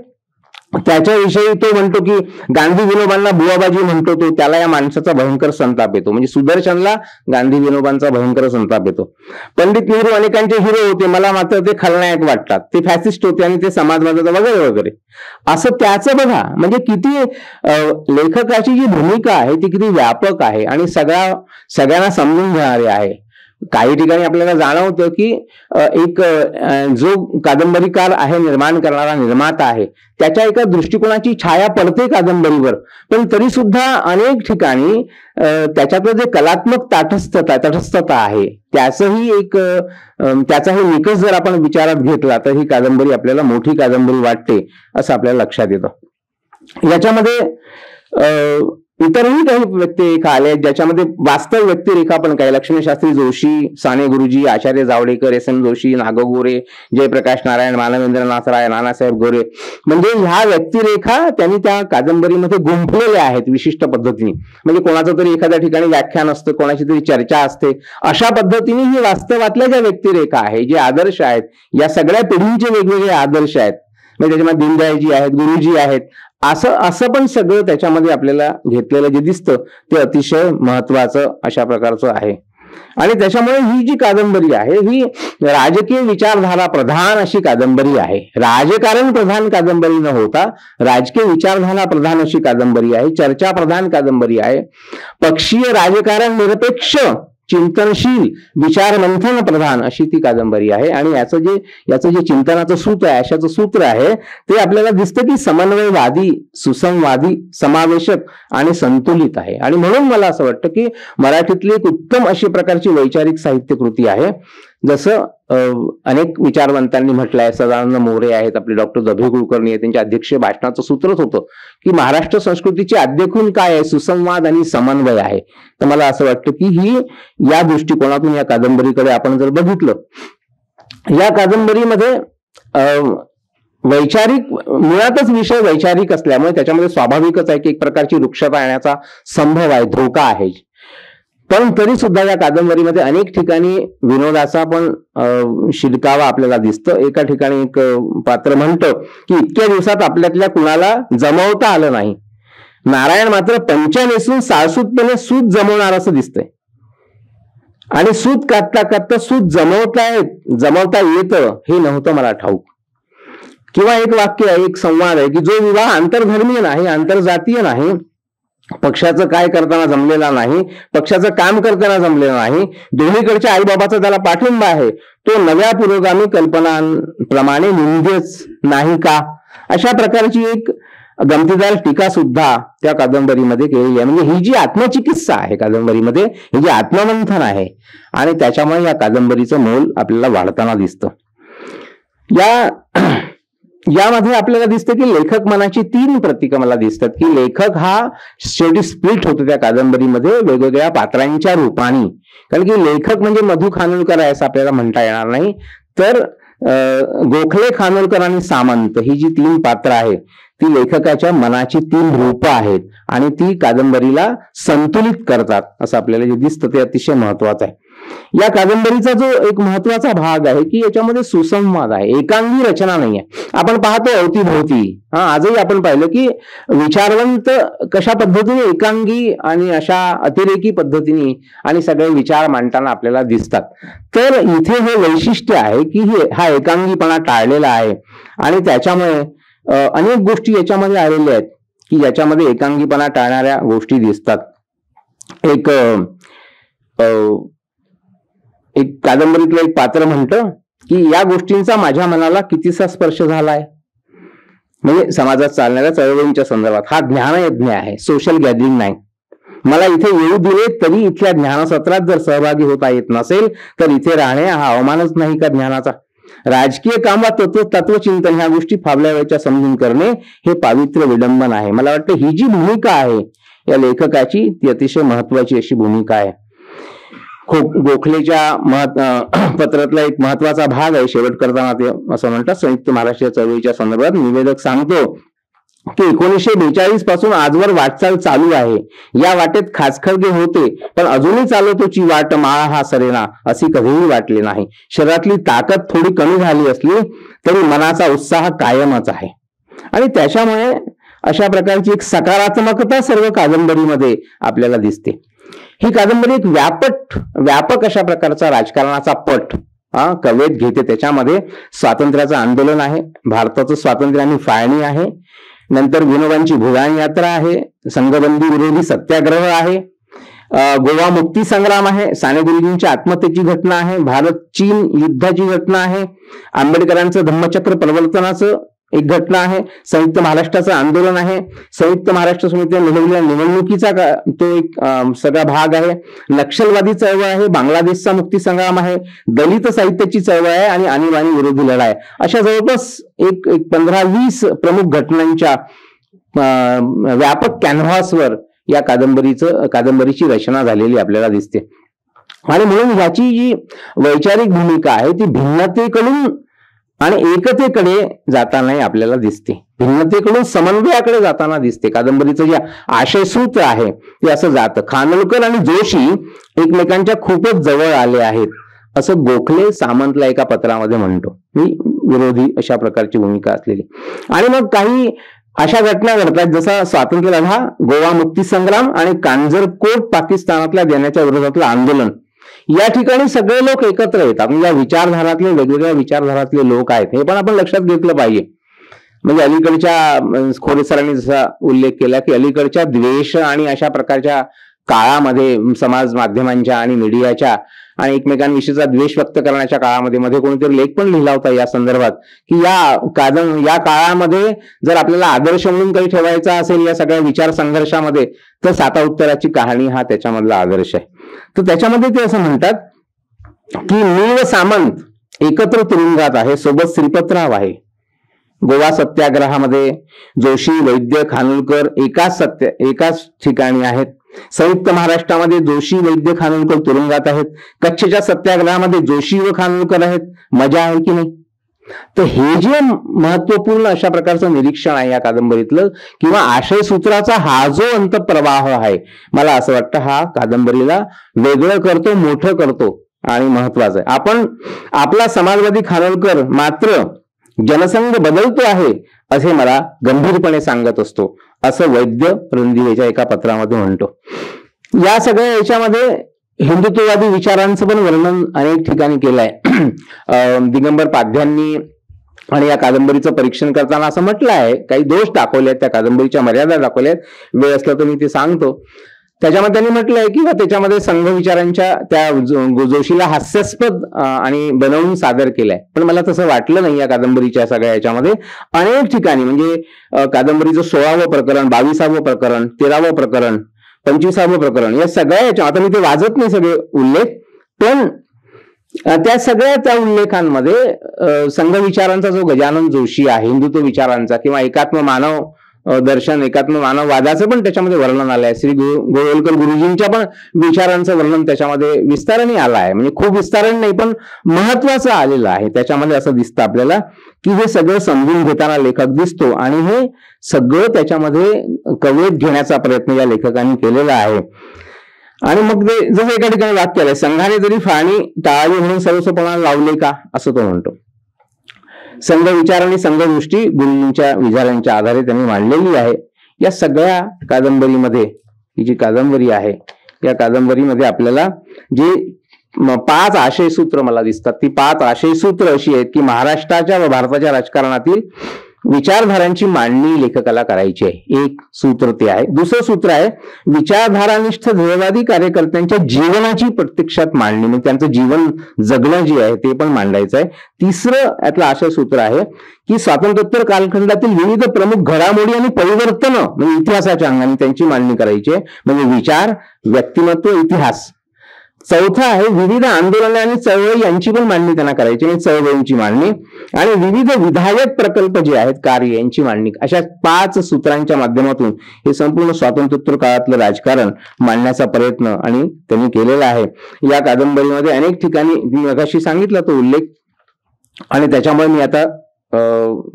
Speaker 3: त्याच्याविषयी तो म्हणतो की गांधी विनोबांना बुवाबाजी म्हणतो तो, त्याला या माणसाचा भयंकर संताप येतो. म्हणजे सुदर्शनला गांधी विनोबांचा भयंकर संताप येतो. पंडित नेहरू अनेकांचे हिरो होते, मला मात्र ते खलनायक वाटतात, ते फॅसिस्ट होते आणि ते समाजवादाचा वगैरे वगैरे, असं त्याचं बघा. म्हणजे किती लेखकाची जी भूमिका आहे ती किती व्यापक आहे आणि सगळ्यांना समजून घेणारी आहे. काही ठिकाणी आपल्याला जाणवतं की एक जो कादंबरीकार आहे, निर्माण करणारा निर्माता आहे, त्याच्या एका दृष्टिकोनाची छाया पडते कादंबरीवर. पण तरी सुद्धा अनेक ठिकाणी त्याच्यातलं जे कलात्मक तटस्थता आहे, त्याचाही निकष जर आपण विचारात घेतला तर ही कादंबरी आपल्याला मोठी कादंबरी वाटते असं आपल्याला लक्षात येतं. याच्यामध्ये इतरही काही व्यक्तिरेखा आल्या ज्याच्यामध्ये वास्तव व्यक्तिरेखा पण काही, लक्ष्मीशास्त्री जोशी, साने गुरुजी, आचार्य जावडेकर, S.N. जोशी, नागो गोरे, जयप्रकाश नारायण, मानवेंद्रनाथ राय, नानासाहेब गोरे, म्हणजे ह्या व्यक्तिरेखा त्यांनी त्या कादंबरीमध्ये गुंफलेल्या आहेत विशिष्ट पद्धतीने. म्हणजे कोणाचं तरी एखाद्या ठिकाणी व्याख्यान असतं, कोणाची तरी चर्चा असते, अशा पद्धतीने ही वास्तवातल्या ज्या व्यक्तिरेखा आहे, जे आदर्श आहेत, या सगळ्या पिढींचे वेगवेगळे आदर्श आहेत. म्हणजे त्याच्यामध्ये दीनदयाळजी आहेत, गुरुजी आहेत, असं पण सगळं त्याच्यामध्ये आपल्याला घेतलेलं जे दिसतं ते अतिशय महत्वाचं अशा प्रकारचं आहे. आणि त्याच्यामुळे ही जी कादंबरी आहे ही राजकीय विचारधारा प्रधान अशी कादंबरी आहे. राजकारण प्रधान कादंबरी न होता राजकीय विचारधारा प्रधान अशी कादंबरी आहे. चर्चा प्रधान कादंबरी आहे. पक्षीय राजकारण निरपेक्ष चिंतनशील विचार मंथन प्रधान अशी ती कादंबरी आहे. आणि याचं जे चिंतनाचं सूत्र आहे, आशाचं सूत्र आहे, ते आपल्याला दिसतं की समन्वयवादी, सुसंवादी, समावेशक आणि संतुलित आहे. आणि म्हणून मला असं वाटतं की मराठीतली एक उत्तम अशी प्रकारची वैचारिक साहित्य कृती आहे. जसं अनेक विचारवंतांनी म्हटलंय, सदानंद मोरे आहेत, आपले डॉक्टर दभे कुलकर्णी आहेत, त्यांच्या अध्यक्ष भाषणाचं सूत्रच होतं की महाराष्ट्र संस्कृतीची आद्यखून काय आहे, सुसंवाद आणि समन्वय आहे. तर मला असं वाटतं की ही या दृष्टिकोनातून या कादंबरीकडे आपण जर बघितलं, या कादंबरीमध्ये वैचारिक, मुळातच विषय वैचारिक असल्यामुळे त्याच्यामध्ये स्वाभाविकच आहे की एक प्रकारची रुक्षता येण्याचा संभव आहे, धोका आहे. पण तरी सुद्धा या कादंबरीमध्ये अनेक ठिकाणी विनोदाचा पण शिडकावा आपल्याला दिसतं. एका ठिकाणी एक पात्र म्हणतं की इतक्या दिवसात आपल्यातल्या कुणाला जमवता आलं नाही, नारायण मात्र पंचा नेसून साळसूतपणे सूत जमवणार असं दिसतंय. आणि सूत काढता काढता सूत जमवता येतं हे नव्हतं मला ठाऊक. किंवा एक वाक्य आहे, एक संवाद आहे की जो विवाह आंतरधर्मीय नाही, आंतरजातीय नाही, पक्षाचं काय करताना जमलेला नाही, पक्षाचं काम करताना जमलेलं नाही, दोन्हीकडच्या आईबाबाचा त्याला पाठिंबा आहे, तो नव्या पुरोगामी कल्पनांप्रमाणे निंदेच नाही का, अशा प्रकारची एक गमतीदार टीका सुद्धा त्या कादंबरीमध्ये केलेली आहे. म्हणजे ही जी आत्मचिकित्सा आहे कादंबरीमध्ये, हे जे आत्ममंथन आहे, आणि त्याच्यामुळे या कादंबरीचं मोल आपल्याला वाढताना दिसतं. यामध्ये आपल्याला दिसतं की लेखक मनाची 3 प्रतीकं मला दिसतात. की लेखक हा शेवटी स्प्लिट होतो त्या कादंबरीमध्ये वेगवेगळ्या पात्रांच्या रूपाने. कारण की लेखक म्हणजे मधु खानोलकर आहे असं आपल्याला म्हणता येणार नाही, तर गोखले, खानोलकर आणि सामंत ही जी 3 पात्र आहेत ती लेखकाच्या मनाची 3 रूपं आहेत आणि ती कादंबरीला संतुलित करतात असं आपल्याला जे दिसतं ते अतिशय महत्वाचं आहे. या कादंबरीचा जो एक महत्वाचा भाग आहे की याच्यामध्ये सुसंवाद आहे, एकांगी रचना नाहीये. आपण पाहतो अवतीभोवती, आजही आपण पाहिलं की विचारवंत कशा पद्धतीने एकांगी आणि अशा अतिरेकी पद्धतीने आणि सगळे विचार मांडताना आपल्याला दिसतात. तर इथे हे वैशिष्ट्य आहे की हा एकांगीपणा टाळलेला आहे आणि त्याच्यामुळे अनेक गोष्टी याच्यामध्ये आलेल्या आहेत की याच्यामध्ये एकांगीपणा टाळणाऱ्या गोष्टी दिसतात. एक एक कादंबरीतलं एक पात्र म्हणतं की या गोष्टींचा माझ्या मनाला कितीसा स्पर्श झालाय. म्हणजे समाजात चालणाऱ्या चळवळींच्या संदर्भात हा ज्ञानयज्ञ आहे, सोशल गॅदरिंग नाही. मला इथे येऊ दिले तरी इथल्या ज्ञानसत्रात जर सहभागी होता येत नसेल तर इथे राहणे हा अवमानच नाही का ज्ञानाचा. राजकीय काम वा तत्वचिंतन ह्या गोष्टी फावल्या वेळच्या समजून करणे हे पावित्र्य विडंबन आहे. मला वाटतं ही जी भूमिका आहे या लेखकाची ती अतिशय महत्वाची अशी भूमिका आहे. गोखलेच्या पत्रातला एक महत्वाचा भाग आहे. शेवट करताना ते असं म्हणतात, संयुक्त महाराष्ट्र चळवळीच्या संदर्भात निवेदक सांगतो की 1942 पासून आजवर वाटचाल चालू आहे. या वाटेत खाचखळगे होते, पण अजूनही चालवतोची वाट माळा हा सरेना अशी कधीही वाटले नाही. शरीरातली ताकद थोडी कमी झाली असली तरी मनाचा उत्साह कायमच आहे. आणि त्याच्यामुळे अशा प्रकारची एक सकारात्मकता सर्व कादंबरीमध्ये आपल्याला दिसते. ही कादंबरी एक व्यापक अशा प्रकारचा राजकारणाचा पट कवेत घेते. त्याच्यामध्ये स्वातंत्र्याचं आंदोलन आहे, भारताचं स्वातंत्र्य आणि फाळणी आहे, नंतर विनोबांची भूदान यात्रा आहे, संघबंदी विरोधी सत्याग्रह आहे, गोवा मुक्ती संग्राम आहे, साने गुरुजींच्या आत्महत्येची घटना आहे, भारत चीन युद्धाची घटना आहे, आंबेडकरांचं धम्मचक्र परिवर्तनाचं एक घटना आहे, संयुक्त महाराष्ट्राचं आंदोलन आहे, संयुक्त महाराष्ट्र समितीने लढवलेल्या निवडणुकीचा तो एक सगळा भाग आहे, नक्षलवादी चळवळ आहे, बांगलादेशचा मुक्ती संग्राम आहे, दलित साहित्याची चळवळ आहे आणि आणीबाणी विरोधी लढाई. अशा जवळपास एक 15-20 प्रमुख घटनांच्या व्यापक कॅनव्हासवर या कादंबरीची रचना झालेली आपल्याला दिसते. आणि म्हणून ह्याची जी वैचारिक भूमिका आहे ती भिन्नतेकडून आणि एकतेकडे जातानाही आपल्याला दिसते, भिन्नतेकडून समन्वयाकडे जाताना दिसते. कादंबरीचं जे आशयसूत्र आहे ते असं जातं, खानोलकर आणि जोशी एकमेकांच्या खूपच जवळ आले आहेत असं गोखले सामंतला एका पत्रामध्ये म्हणतो. विरोधी अशा प्रकारची भूमिका असलेली. आणि मग काही अशा घटना घडतात जसा स्वातंत्र्य लढा, गोवा मुक्ती संग्राम आणि कांजरकोट पाकिस्तानातल्या देण्याच्या विरोधातलं आंदोलन. या ठिकाणी सगळे लोक एकत्र येतात. म्हणजे विचारधारातले वेगवेगळ्या विचारधारातले लोक आहेत हे पण आपण लक्षात घेतलं पाहिजे. म्हणजे अलीकडच्या खोरे सरांनी जसा उल्लेख केला की अलीकडच्या द्वेष आणि अशा प्रकारच्या काळामध्ये समाज माध्यमांच्या आणि मीडियाच्या आणि एकमेकांविषयीचा द्वेष व्यक्त करण्याच्या काळामध्ये मध्ये कोणीतरी लेख पण लिहिला होता या संदर्भात की या काळामध्ये जर आपल्याला आदर्श म्हणून काही ठेवायचा असेल या सगळ्या विचार संघर्षामध्ये तर साता उत्तराची कहाणी हा त्याच्यामधला आदर्श आहे. तर त्याच्यामध्ये ते असं म्हणतात की मी व सामंत एकत्र तुरुंगात आहे, सोबत श्रीपतराव आहे. गोवा सत्याग्रहामध्ये जोशी, वैद्य, खानोलकर एकाच ठिकाणी आहेत. संयुक्त महाराष्ट्रामध्ये जोशी, वैद्य, खानोलकर तुरुंगात आहेत. कच्छच्या सत्याग्रहामध्ये जोशी व खानोलकर आहेत. मजा आहे की नाही? तर हे जे महत्वपूर्ण अशा प्रकारचं निरीक्षण आहे या कादंबरीतलं किंवा आशयसूत्राचा हा जो अंतप्रवाह आहे, मला असं वाटतं हा कादंबरीला वेगळं करतो, मोठं करतो आणि महत्वाचं आहे. आपण आपला समाजवादी खानोलकर मात्र जनसंघ बदलतो आहे असे मला गंभीरपणे सांगत असतो असं वैद्य रणदिवेच्या एका पत्रामध्ये म्हणतो. या सगळ्या याच्यामध्ये हिंदुत्ववादी विचारांचं पण वर्णन अनेक ठिकाणी केलंय. दिगंबर पाध्यांनी आणि या कादंबरीचं परीक्षण करताना असं म्हटलं आहे, काही दोष दाखवले आहेत, त्या कादंबरीच्या मर्यादा दाखवल्या आहेत. वेळ असला तर मी ते सांगतो. त्याच्यामध्ये त्यांनी म्हटलंय की त्याच्यामध्ये संघ विचारांच्या त्या जोशीला हास्यास्पद आणि बनवून सादर केलंय. पण मला तसं वाटलं नाही या कादंबरीच्या सगळ्या याच्यामध्ये. अनेक ठिकाणी म्हणजे कादंबरीचं 16वं प्रकरण, 22वं प्रकरण, 13वं प्रकरण, 25वं प्रकरण या सगळ्या याच्या, आता मी ते वाचत नाही सगळे उल्लेख, पण त्या सगळ्या त्या उल्लेखांमध्ये संघ विचारांचा जो गजानन जोशी आहे, हिंदुत्व विचारांचा किंवा एकात्म मानव दर्शन, एकात्म मानववादाचं पण त्याच्यामध्ये वर्णन आलंय. श्री गोळवलकर गुरुजींच्या पण विचारांचं वर्णन त्याच्यामध्ये विस्ताराने आलं आहे. म्हणजे खूप विस्तारण नाही पण महत्वाचं आलेलं आहे. त्याच्यामध्ये असं दिसतं आपल्याला की हे सगळं समजून घेताना लेखक दिसतो आणि हे सगळं त्याच्यामध्ये कवेत घेण्याचा प्रयत्न या लेखकांनी केलेला आहे. आणि मग ते जसं एका ठिकाणी वाक्य आलंय, संघाने जरी फाळणी टाळावी म्हणून सर्वस्वपणाला लावले का असं तो म्हणतो. संघ विचार आणि संघदृष्टी गुरुजींच्या विचारांच्या आधारे त्यांनी मांडलेली आहे. या सगळ्या कादंबरीमध्ये ही जी कादंबरी आहे या कादंबरीमध्ये आपल्याला जे 5 आशयसूत्र मला दिसतात, ती 5 आशयसूत्र अशी आहेत की महाराष्ट्राच्या व भारताच्या राजकारणातील विचारधारांची मांडणी लेखकाला करायची आहे. एक सूत्र ते आहे. दुसरं सूत्र आहे विचारधारानिष्ठ ध्येयवादी कार्यकर्त्यांच्या जीवनाची प्रत्यक्षात मांडणी, म्हणजे त्यांचं जीवन जगणं जे आहे ते पण मांडायचं आहे. तिसरं यातलं असं सूत्र आहे की स्वातंत्र्योत्तर कालखंडातील विविध प्रमुख घडामोडी आणि परिवर्तनं म्हणजे इतिहासाच्या अंगाने त्यांची मांडणी करायची आहे, म्हणजे विचार, व्यक्तिमत्व, इतिहास. चौथा आहे विविध आंदोलने आणि चळवळी यांची पण मांडणी त्यांना करायची, म्हणजे चळवळींची मांडणी. आणि विविध विधायक प्रकल्प जे आहेत, कार्य यांची मांडणी. अशा 5 सूत्रांच्या माध्यमातून हे संपूर्ण स्वातंत्र्योत्तर काळातलं राजकारण मांडण्याचा प्रयत्न आणि त्यांनी केलेला आहे. या कादंबरीमध्ये अनेक ठिकाणी मी मगाशी सांगितला तो उल्लेख, आणि त्याच्यामुळे मी आता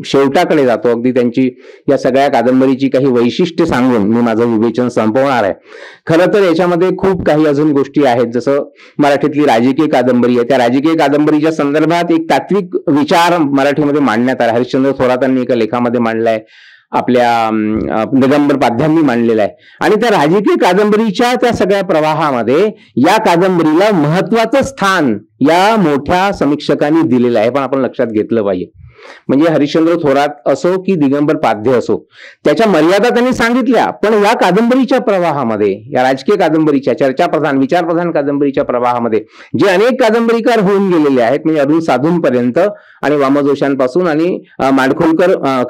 Speaker 3: शेवटाकडे जातो. अगदी त्यांची या सगळ्या कादंबरीची काही वैशिष्ट्य सांगून मी माझं विवेचन संपवणार आहे. खरं तर याच्यामध्ये खूप काही अजून गोष्टी आहेत, जसं मराठीतली राजकीय कादंबरी आहे. त्या राजकीय कादंबरीच्या संदर्भात एक तात्विक विचार मराठीमध्ये मांडण्यात आला. हरिश्चंद्र थोरातांनी एका लेखामध्ये मांडलाय, आपल्या दिगंबर पाध्यांनी मांडलेला आहे. आणि त्या राजकीय कादंबरीच्या त्या सगळ्या प्रवाहामध्ये या कादंबरीला महत्वाचं स्थान या मोठ्या समीक्षकांनी दिलेलं आहे, पण आपण लक्षात घेतलं पाहिजे. म्हणजे हरिश्चंद्र थोरात असो की दिगंबर पाध्य असो, त्याच्या मर्यादा त्यांनी सांगितल्या, पण या कादंबरीच्या प्रवाहामध्ये, या राजकीय कादंबरीच्या चर्चाप्रधान विचारप्रधान कादंबरीच्या प्रवाहामध्ये जे अनेक कादंबरीकार होऊन गेलेले आहेत, म्हणजे अरुण साधूंपर्यंत आणि वामजोशांपासून आणि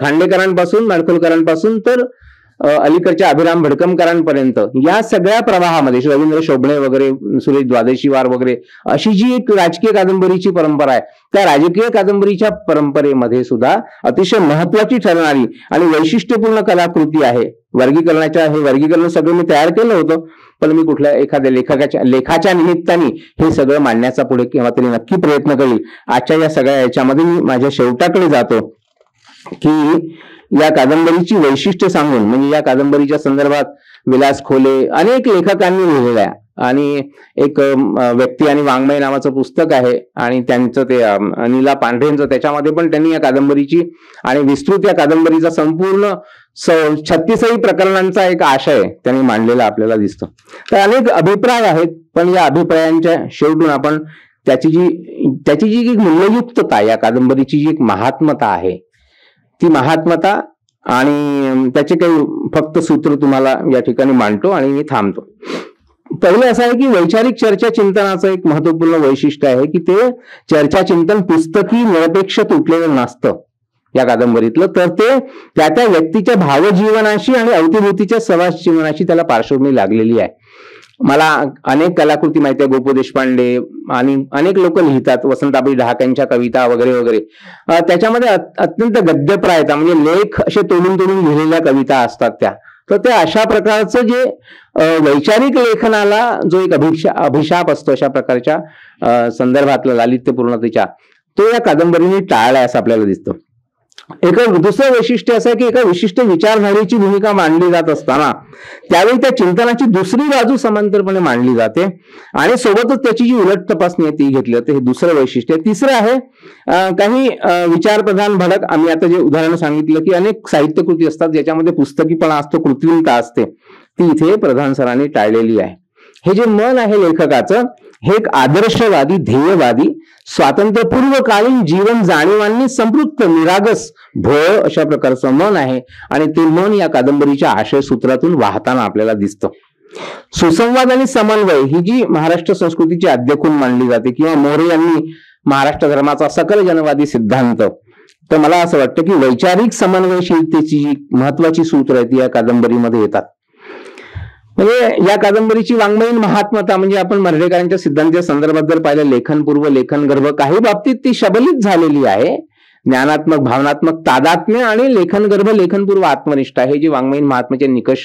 Speaker 3: खांडेकरांपासून माडखोलकरांपासून तर अलीकडच्या अभिराम भडकमकरांपर्यंत, या सगळ्या प्रवाहामध्ये रवींद्र शोभणे वगैरे, सुरेश द्वादशीवार वगैरे अशी जी एक राजकीय कादंबरीची परंपरा आहे, त्या राजकीय कादंबरीच्या परंपरेमध्ये सुद्धा अतिशय महत्वाची ठरणारी आणि वैशिष्ट्यपूर्ण कलाकृती आहे. हे वर्गीकरण सगळं मी तयार केलं होतं, पण मी कुठल्या एखाद्या लेखाच्या निमित्ताने हे सगळं मांडण्याचा पुढे केव्हा तरी नक्की प्रयत्न करेल. आजच्या या सगळ्या याच्यामध्ये मी माझ्या शेवटाकडे जातो की या कादंबरीची वैशिष्ट्य सांगून, म्हणजे या कादंबरीच्या संदर्भात विलास खोले अनेक लेखकांनी लिहिलेलं आहे, आणि एक व्यक्ती आणि वाङ्मय नावाचं पुस्तक आहे, आणि त्यांचं ते नीला पांढरेंचं, त्याच्यामध्ये पण त्यांनी या कादंबरीची आणि विस्तृत या कादंबरीचा संपूर्ण 36 प्रकरणांचा एक आशय त्यांनी मांडलेला आपल्याला दिसतो. तर अनेक अभिप्राय आहेत, पण या अभिप्रायांच्या शेवटून आपण त्याची जी एक मूल्ययुक्तता, या कादंबरीची जी एक महात्मता आहे, ती महात्मता आणि त्याचे काही फक्त सूत्र तुम्हाला या ठिकाणी मांडतो आणि मी थांबतो. पहिलं असं आहे की वैचारिक चर्चा चिंतनाचं एक महत्वपूर्ण वैशिष्ट्य आहे की ते चर्चा चिंतन पुस्तकी निरपेक्ष तुटलेलं नसतं या कादंबरीतलं, तर ते त्या व्यक्तीच्या भावजीवनाशी आणि अवतीभोवतीच्या समाज जीवनाशी त्याला पार्श्वभूमी लागलेली आहे. मला अनेक कलाकृती माहिती आहे, गोपू देशपांडे आणि अनेक लोक लिहितात, वसंताबाई ढहाक्यांच्या कविता वगैरे वगैरे, त्याच्यामध्ये अत्यंत गद्यप्रायता म्हणजे लेख असे तोडून लिहिलेल्या कविता असतात त्या. तर त्या अशा प्रकारचं जे वैचारिक लेखनाला जो एक अभिशाप असतो अशा प्रकारच्या संदर्भातला लालित्यपूर्णतेच्या, तो या कादंबरीने टाळलाय असं आपल्याला दिसतं. दुसरं वैशिष्ट्य असं आहे की एका विशिष्ट विचारधारेची भूमिका मांडली जात असताना त्यावेळी त्या चिंतनाची दुसरी बाजू समांतरपणे मांडली जाते आणि सोबतच त्याची जी उलट तपासणी आहे ती घेतली जाते. हे दुसरं वैशिष्ट्य. तिसरं आहे काही विचारप्रधान भडक, आम्ही आता जे उदाहरण सांगितलं की अनेक साहित्यकृती असतात ज्याच्यामध्ये पुस्तकीपणा असतो, कृत्रिमता असते, ती इथे प्रधान सरांनी टाळलेली आहे. हे जे मन आहे लेखकाचं, हे एक आदर्शवादी, ध्येयवादी, स्वातंत्र्यपूर्वकालीन जीवन जाणीवांनी संपृक्त, निरागस, भोळ अशा प्रकारचं मन आहे आणि ते मन या कादंबरीच्या आशयसूत्रातून वाहताना आपल्याला दिसतं. सुसंवाद आणि समन्वय ही जी महाराष्ट्र संस्कृतीची आद्यखून मानली जाते किंवा मोरे यांनी महाराष्ट्र धर्माचा सकल जनवादी सिद्धांत, तर मला असं वाटतं की वैचारिक समन्वयशीलतेची जी महत्वाची सूत्र आहे ती या कादंबरीमध्ये येतात. म्हणजे या कादंबरीची वाङ्मयीन महात्मता म्हणजे आपण मर्ढेकरांच्या सिद्धांताच्या संदर्भात जर पाहिलं, लेखनपूर्व, लेखनगर्भ, काही बाबतीत ती शबलित झालेली आहे. ज्ञानात्मक, भावनात्मक तादात्म्य आणि लेखनगर्भ, लेखनपूर्व आत्मनिष्ठा हे जे वाङ्मयीन महात्म्याचे निकष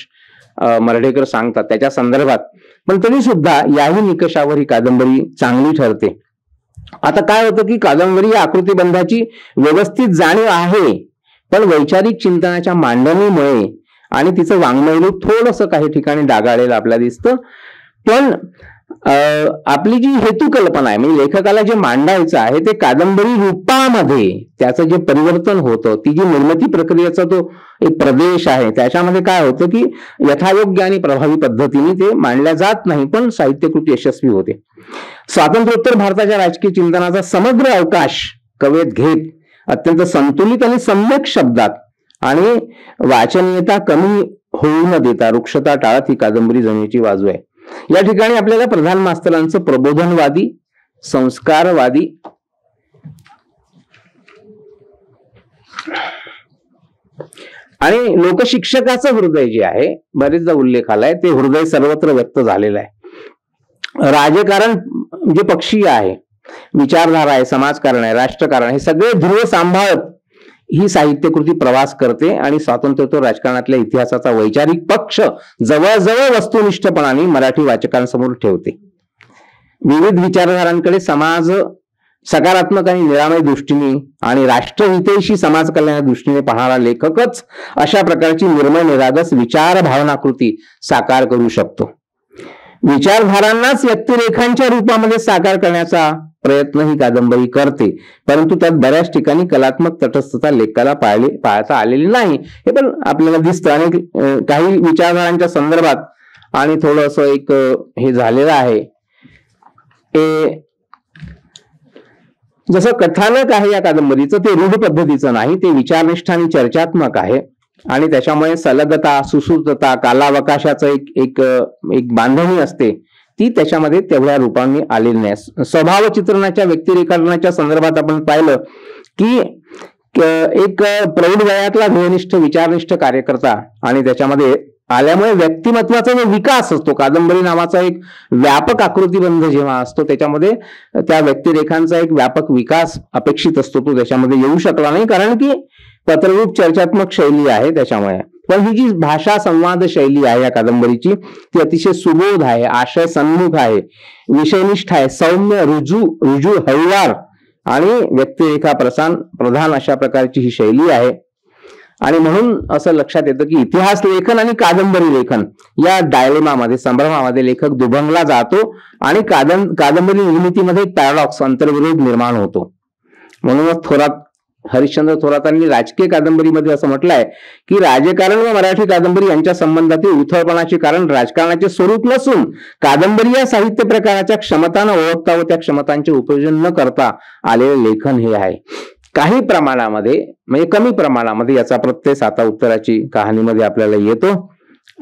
Speaker 3: मर्ढेकर सांगतात त्याच्या संदर्भात, पण तरी सुद्धा याही निकषावर ही कादंबरी चांगली ठरते. आता काय होतं की कादंबरी या आकृतीबंधाची व्यवस्थित जाणीव आहे, पण वैचारिक चिंतनाच्या मांडणीमुळे आणि तिचं वाङ्मय रूप थोडंसं काही ठिकाणी डागाळलेलं आपल्याला दिसतं. पण आपली जी हेतुकल्पना आहे, म्हणजे लेखकाला जे मांडायचं आहे ते कादंबरी रूपामध्ये त्याचं जे परिवर्तन होतं, ती जी निर्मिती प्रक्रियेचा तो एक प्रदेश आहे, त्याच्यामध्ये काय होतं की यथायोग्य आणि प्रभावी पद्धतीने ते मांडल्या जात नाही, पण साहित्यकृती यशस्वी होते. स्वातंत्र्योत्तर भारताच्या राजकीय चिंतनाचा समग्र अवकाश कवेत घेत अत्यंत संतुलित आणि सम्यक शब्दात आणि वाचनीयता कमी होऊ न देता वृक्षता टाळत ही कादंबरी जमिनीची बाजू आहे. या ठिकाणी आपल्याला प्रधान मास्तरांचं प्रबोधनवादी, संस्कारवादी आणि लोकशिक्षकाचं हृदय जे आहे, बरेचदा उल्लेख आलाय, ते हृदय सर्वत्र व्यक्त झालेलं आहे. राजकारण जे पक्षीय आहे, विचारधारा आहे, समाजकारण आहे, राष्ट्रकारण, हे सगळे ध्रुव सांभाळत ही साहित्यकृती प्रवास करते आणि स्वातंत्र्योत्तर राजकारणातल्या इतिहासाचा वैचारिक पक्ष जवळजवळ वस्तुनिष्ठपणाने मराठी वाचकांसमोर ठेवते. विविध विचारधारांकडे समाज सकारात्मक आणि निरामय दृष्टीने आणि राष्ट्रहितैषी समाज कल्याणाच्या दृष्टीने पाहणारा लेखकच अशा प्रकारची निर्मळ निरागस विचार भावनाकृती साकार करू शकतो. विचारधारांनाच व्यक्तिरेखांच्या रूपामध्ये साकार करण्याचा प्रयत्न ही कादंबरी करते, परंतु त्यात बऱ्याच ठिकाणी कलात्मक तटस्थता लेखकाला पाळता आलेली नाही, हे पण आपल्याला दिसतं. आणि काही विचारधारांच्या संदर्भात आणि थोडंसं एक हे झालेलं आहे, जसं कथानक आहे या कादंबरीचं, ते रूढ पद्धतीचं नाही, ते विचारनिष्ठ आणि चर्चात्मक आहे आणि त्याच्यामुळे सलगता, सुसूत्रता, कालावकाशाचं एक बांधणी असते, ती त्याच्यामध्ये तेवढ्या रूपाने आलेली नाही. स्वभाव चित्रणाच्या, व्यक्तिरेखाटनाच्या संदर्भात आपण पाहिलं की एक प्रौढ वयातला ध्येयनिष्ठ विचारनिष्ठ कार्यकर्ता आणि त्याच्यामध्ये आल्यामुळे व्यक्तिमत्वाचा जो विकास असतो, कादंबरी नावाचा एक व्यापक आकृतीबंध जेव्हा असतो, त्याच्यामध्ये त्या व्यक्तिरेखांचा एक व्यापक विकास अपेक्षित असतो, तो त्याच्यामध्ये येऊ शकला नाही, कारण की पत्ररूप चर्चात्मक शैली आहे त्याच्यामुळे. पण ही जी भाषा संवाद शैली आहे या कादंबरीची, ती अतिशय सुबोध आहे, आशय सन्मुख आहे, विषयनिष्ठ आहे, सौम्य, रुजू, हळुवार आणि व्यक्तिरेखा प्रधान अशा प्रकारची ही शैली आहे. आणि म्हणून असं लक्षात येतं की इतिहास लेखन आणि कादंबरी लेखन या डायलेमामध्ये, संभ्रमामध्ये लेखक दुभंगला जातो आणि कादंबरी निर्मितीमध्ये पॅराडॉक्स, अंतर्विरोध निर्माण होतो. म्हणूनच हरिश्चंद्र थोरातांनी राजकीय कादंबरीमध्ये असं म्हटलंय की राजकारण व मराठी कादंबरी यांच्या संबंधातील उथळपणाचे कारण राजकारणाचे स्वरूप नसून कादंबरी या साहित्य प्रकाराच्या क्षमतांना ओळखता व त्या क्षमतांचे उपयोजन न करता आलेले लेखन हे आहे. काही प्रमाणामध्ये, म्हणजे कमी प्रमाणामध्ये याचा प्रत्यय साता उत्तराची कहाणीमध्ये आपल्याला येतो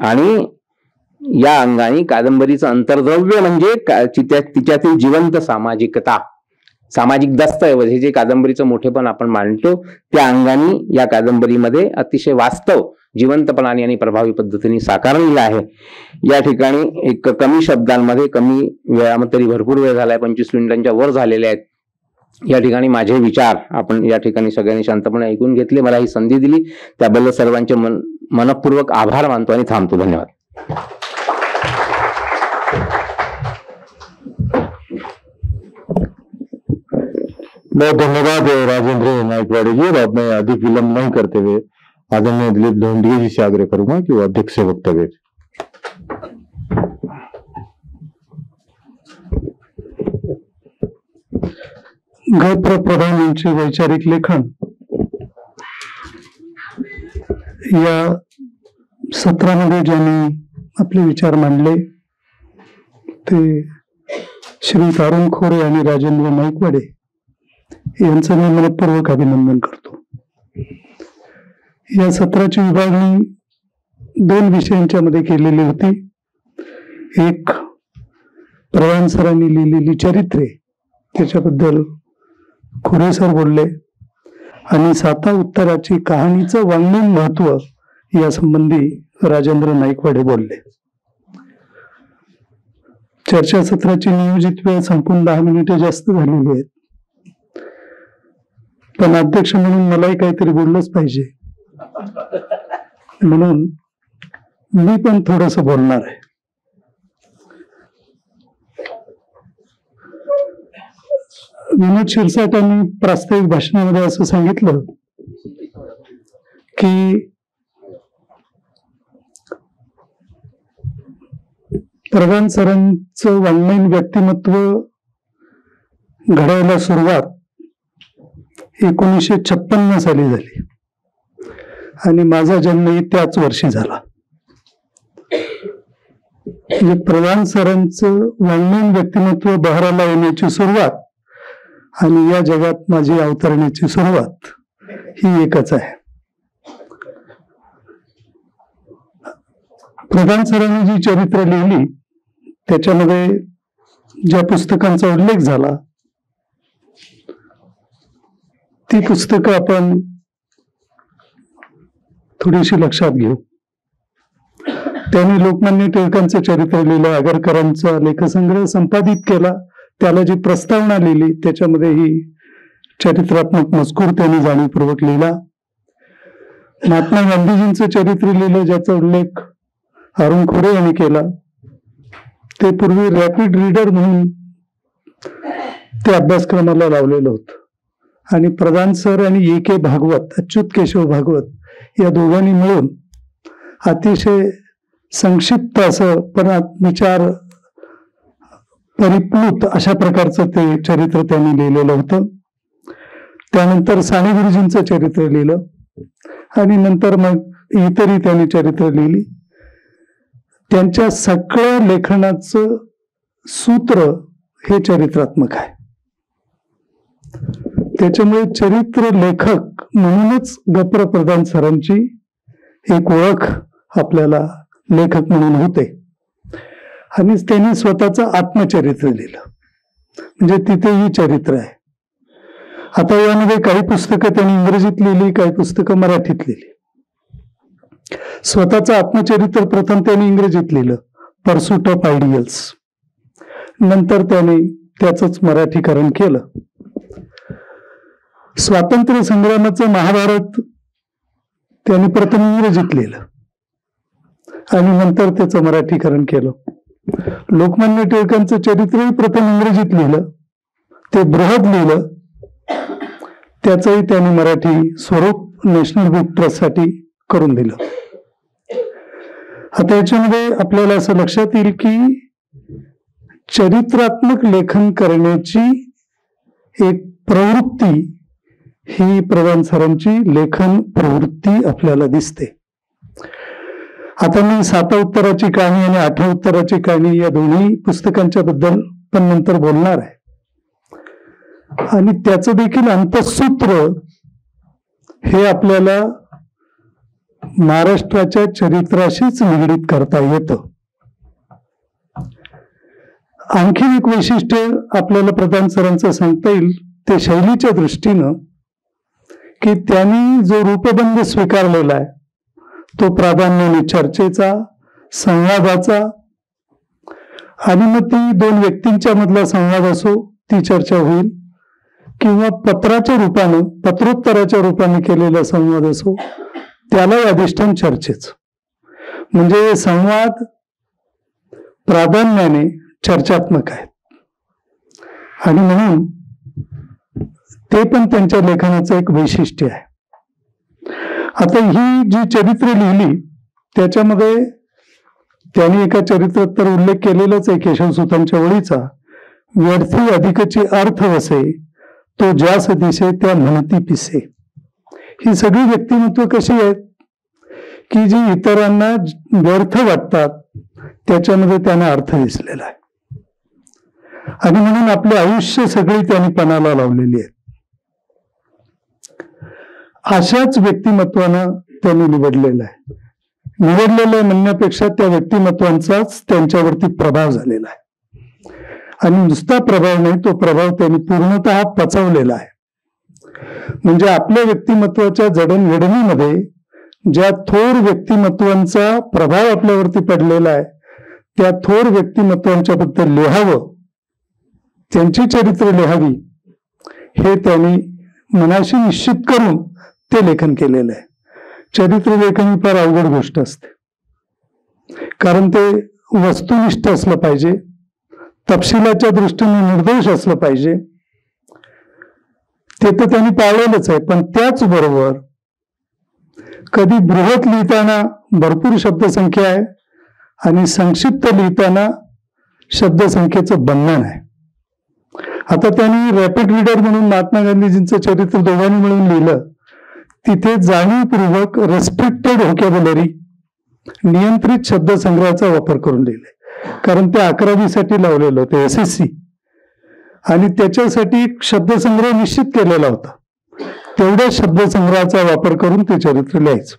Speaker 3: आणि या अंगाने कादंबरीचं अंतर्द्रव्य म्हणजे तिच्यातील जिवंत सामाजिकता, सामाजिक दस्तऐवज, हे जे कादंबरीचं मोठेपण आपण मांडतो, त्या अंगाने या कादंबरीमध्ये अतिशय वास्तव, जिवंतपणाने आणि प्रभावी पद्धतीने साकारलेलं आहे. या ठिकाणी एक कमी शब्दांमध्ये, कमी वेळामध्ये, तरी भरपूर वेळ झालाय, 25 मिनिटांच्या वर झालेले आहेत, या ठिकाणी माझे विचार आपण या ठिकाणी सगळ्यांनी शांतपणे ऐकून घेतले. मला ही संधी दिली त्याबद्दल सर्वांचे मनपूर्वक आभार मानतो आणि थांबतो. धन्यवाद.
Speaker 1: बहुत धन्यवाद राजेंद्र नाइकवाड़े जी. और अब मैं अधिक विलंब नहीं करते हुए आदरणीय दिलीप लोंढिये जी से आग्रह करूंगा कि वो अध्यक्ष से वक्तव्य.
Speaker 4: प्रधान यांचे वैचारिक लेखन या सत्रामध्ये ज्यांनी आपले विचार मांडले ते श्री तारुण खोरे आणि राजेंद्र नाईकवाडे यांचं मी मनपूर्वक अभिनंदन करतो. या सत्राची विभागणी 2 विषयांच्या मध्ये केलेली होती. एक, प्रधान सरांनी लिहिलेली चरित्रे, त्याच्याबद्दल खोरे सर बोलले, आणि साता उत्तराची कहाणीचं वाङ्मयीन महत्व या संबंधी राजेंद्र नाईकवाडे बोलले. चर्चा सत्राची नियोजित वेळ संपून 10 मिनिटे जास्त झालेली आहेत, पण अध्यक्ष म्हणून मलाही काहीतरी बोललंच पाहिजे, म्हणून मी पण थोडस बोलणार आहे. विनोद शिरसाटांनी प्रास्ताविक भाषणामध्ये असं सांगितलं की प्रधान सरांचं वाङ्मयीन व्यक्तिमत्व घडायला सुरुवात 1956 साली झाली आणि माझा जन्मही त्याच वर्षी झाला. म्हणजे प्रधान सरांचं वाङ्मयीन व्यक्तिमत्व बहराला येण्याची सुरुवात आणि या जगात माझी अवतरण्याची सुरुवात ही एकच आहे. प्रधान सरांनी जी चरित्र लिहिली त्याच्यामध्ये ज्या पुस्तकांचा उल्लेख झाला ती पुस्तकं आपण थोडीशी लक्षात घेऊ. त्यांनी लोकमान्य टिळकांचं चरित्र लिहिलं, आगरकरांचा लेखसंग्रह संपादित केला, त्याला जी प्रस्तावना लिहिली त्याच्यामध्ये ही चरित्रात्मक मजकूर त्यांनी जाणीवपूर्वक लिहिला. महात्मा गांधीजींचं चरित्र लिहिलं ज्याचा उल्लेख अरुण खोडे यांनी केला. ते पूर्वी रॅपिड रीडर म्हणून ते अभ्यासक्रमाला लावलेलं होतं. आणि प्रधान सर आणि ए.के. भागवत, अच्युत केशव भागवत या दोघांनी मिळून अतिशय संक्षिप्त असं पण विचार परिप्लुत अशा प्रकारचं ते चरित्र त्यांनी लिहिलेलं होतं. त्यानंतर साने गुरुजींचं चरित्र लिहिलं आणि नंतर मग इतरही त्यांनी चरित्र लिहिली. त्यांच्या सगळ्या लेखनाचं सूत्र हे चरित्रात्मक आहे. त्याच्यामुळे चरित्र लेखक म्हणूनच गप्र प्रधान सरांची एक ओळख आपल्याला लेखक म्हणून होते. आणि त्यांनी स्वतःचं आत्मचरित्र लिहिलं, म्हणजे तिथेही चरित्र आहे. आता यामध्ये काही पुस्तकं त्यांनी इंग्रजीत लिहिली, काही पुस्तकं मराठीत लिहिली. स्वतःचं आत्मचरित्र प्रथम त्यांनी इंग्रजीत लिहिलं, पर्सूट ऑफ आयडियल्स. नंतर त्यांनी त्याचंच मराठीकरण केलं. स्वातंत्र्य संग्रामाचं महाभारत त्यांनी प्रथम इंग्रजीत लिहिलं आणि नंतर त्याचं मराठीकरण केलं. लोकमान्य टिळकांचं चरित्रही प्रथम इंग्रजीत लिहिलं, ते बृहद लिहिलं, त्याचंही त्यांनी मराठी स्वरूप नॅशनल बुक ट्रस्टसाठी करून दिलं. आता याच्यामध्ये आपल्याला असं लक्षात येईल की चरित्रात्मक लेखन करण्याची एक प्रवृत्ती ही प्रधान सरांची लेखन प्रवृत्ती आपल्याला दिसते. आता मी 7 उत्तराची कहाणी आणि 8 उत्तराची कहाणी या दोन्ही पुस्तकांच्या बद्दल पण नंतर बोलणार आहे. आणि त्याचं देखील अंतःसूत्र हे आपल्याला महाराष्ट्राच्या चरित्राशीच निगडीत करता येतं. आणखी एक वैशिष्ट्य आपल्याला प्रधान सरांचं सांगता येईल ते शैलीच्या दृष्टीनं की त्यांनी जो रूपबंध स्वीकारलेला आहे तो प्राधान्याने चर्चेचा, संवादाचा, आणि मग ती 2 व्यक्तींच्या मधला संवाद असो ती चर्चा होईल किंवा पत्राच्या रूपानं, पत्रोत्तराच्या रूपाने केलेला संवाद असो त्याला अधिष्ठान चर्चेच. म्हणजे संवाद प्राधान्याने चर्चात्मक आहेत आणि म्हणून ते पण त्यांच्या लेखनाचं एक वैशिष्ट्य आहे. आता ही जी चरित्र लिहिली त्याच्यामध्ये त्यांनी एका चरित्रात तर उल्लेख केलेलाच आहे केशवसुतांच्या ओळीचा, व्यर्थी अधिकची अर्थ वसे तो ज्यास दिसे त्या म्हणती पिसे. ही सगळी व्यक्तिमत्व कशी आहेत की जी इतरांना व्यर्थ वाटतात त्याच्यामध्ये त्यांना अर्थ दिसलेला आहे आणि म्हणून आपले आयुष्य सगळी त्यांनी पणाला लावलेली आहे. अशाच व्यक्तिमत्वानं त्यांनी निवडलेलं आहे. निवडलेलं म्हणण्यापेक्षा त्या व्यक्तिमत्वांचाच त्यांच्यावरती प्रभाव झालेला आहे आणि नुसता प्रभाव नाही, तो प्रभाव त्यांनी पूर्णतः पचवलेला आहे. म्हणजे आपल्या व्यक्तिमत्वाच्या जडणघडणीमध्ये ज्या थोर व्यक्तिमत्वांचा प्रभाव आपल्यावरती पडलेला आहे त्या थोर व्यक्तिमत्वांच्या बद्दल लिहावं, त्यांची चरित्र लिहावी हे त्यांनी मनाशी निश्चित करून ते लेखन केलेलं आहे. चरित्र लेखन ही फार अवघड गोष्ट असते, कारण ते वस्तुनिष्ठ असलं पाहिजे, तपशिलाच्या दृष्टीने निर्दोष असलं पाहिजे. ते तर त्यांनी पाळलेलंच आहे, पण त्याचबरोबर कधी बृहत लिहिताना भरपूर शब्दसंख्या आहे आणि संक्षिप्त लिहिताना शब्दसंख्येचं बंधन आहे. आता त्यांनी रॅपिड रीडर म्हणून महात्मा गांधीजींचं चरित्र दोघांनी मिळून लिहिलं. तिथे जाणीवपूर्वक रेस्ट्रिक्टेड व्होकॅब्युलरी, नियंत्रित शब्दसंग्रहाचा वापर करून लिहिले, कारण ते 11वी साठी लावलेलं होतं SSC आणि त्याच्यासाठी शब्दसंग्रह निश्चित केलेला होता. तेवढ्या शब्दसंग्रहाचा वापर करून ते चरित्र लिहायचं.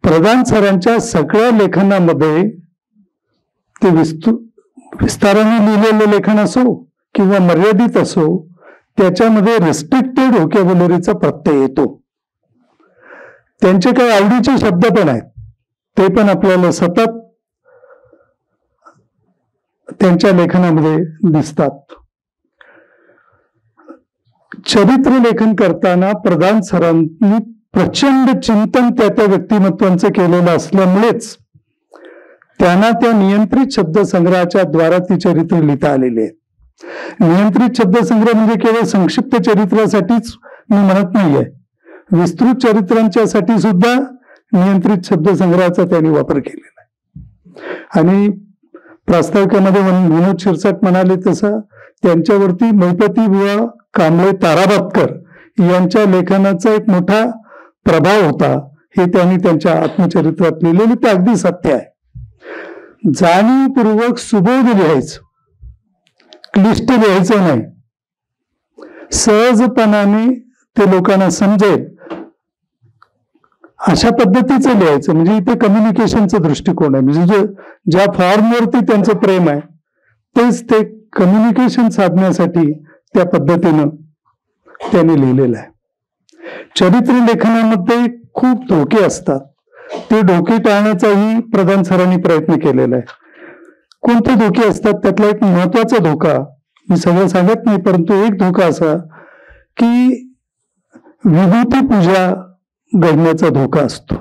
Speaker 4: प्रधान सरांच्या सगळ्या लेखनामध्ये ते विस्ताराने लिहिलेलं लेखन असो किंवा मर्यादित असो, त्याच्यामध्ये रिस्ट्रिक्टेड व्होकॅब्युलरीचा प्रत्यय येतो. त्यांचे काही आवडीचे शब्द पण आहेत, ते पण आपल्याला सतत त्यांच्या लेखनामध्ये दिसतात. चरित्र लेखन करताना प्रधान सरांनी प्रचंड चिंतन त्या व्यक्तिमत्वांचं केलेलं असल्यामुळेच त्यांना त्या नियंत्रित शब्दसंग्रहाच्या द्वारा ती चरित्र लिहिता आलेली आहेत. नियंत्रित शब्दसंग्रह म्हणजे केवळ संक्षिप्त चरित्रासाठीच मी म्हणत नाहीये, विस्तृत चरित्रांच्यासाठी सुद्धा नियंत्रित शब्दसंग्रहाचा त्यांनी वापर केलेला आहे. आणि प्रास्ताविकामध्ये विनोद शिरसाट म्हणाले तसं त्यांच्यावरती मैपती बुवा कांबळे ताराबातकर यांच्या लेखनाचा एक मोठा प्रभाव होता, हे त्यांनी त्यांच्या आत्मचरित्रात लिहिलेले. ते अगदी सत्य आहे. जाणीवपूर्वक सुबोध लिहायचं, क्लिष्ट लिहायचं नाही, सहजपणाने ते लोकांना समजेल अशा पद्धतीचं लिहायचं. म्हणजे इथे कम्युनिकेशनचा दृष्टिकोन आहे. म्हणजे ज्या फॉर्मवरती त्यांचं प्रेम आहे तेच ते कम्युनिकेशन साधण्यासाठी त्या पद्धतीनं त्यांनी लिहिलेलं आहे. चरित्र लेखनामध्ये खूप धोके असतात, ते धोके टाळण्याचाही प्रधान सरांनी प्रयत्न केलेला आहे. कोणते धोके असतात? त्यातला एक महत्वाचा धोका, मी सगळं सांगत नाही, परंतु एक धोका असा की विभूती पूजा घडण्याचा धोका असतो.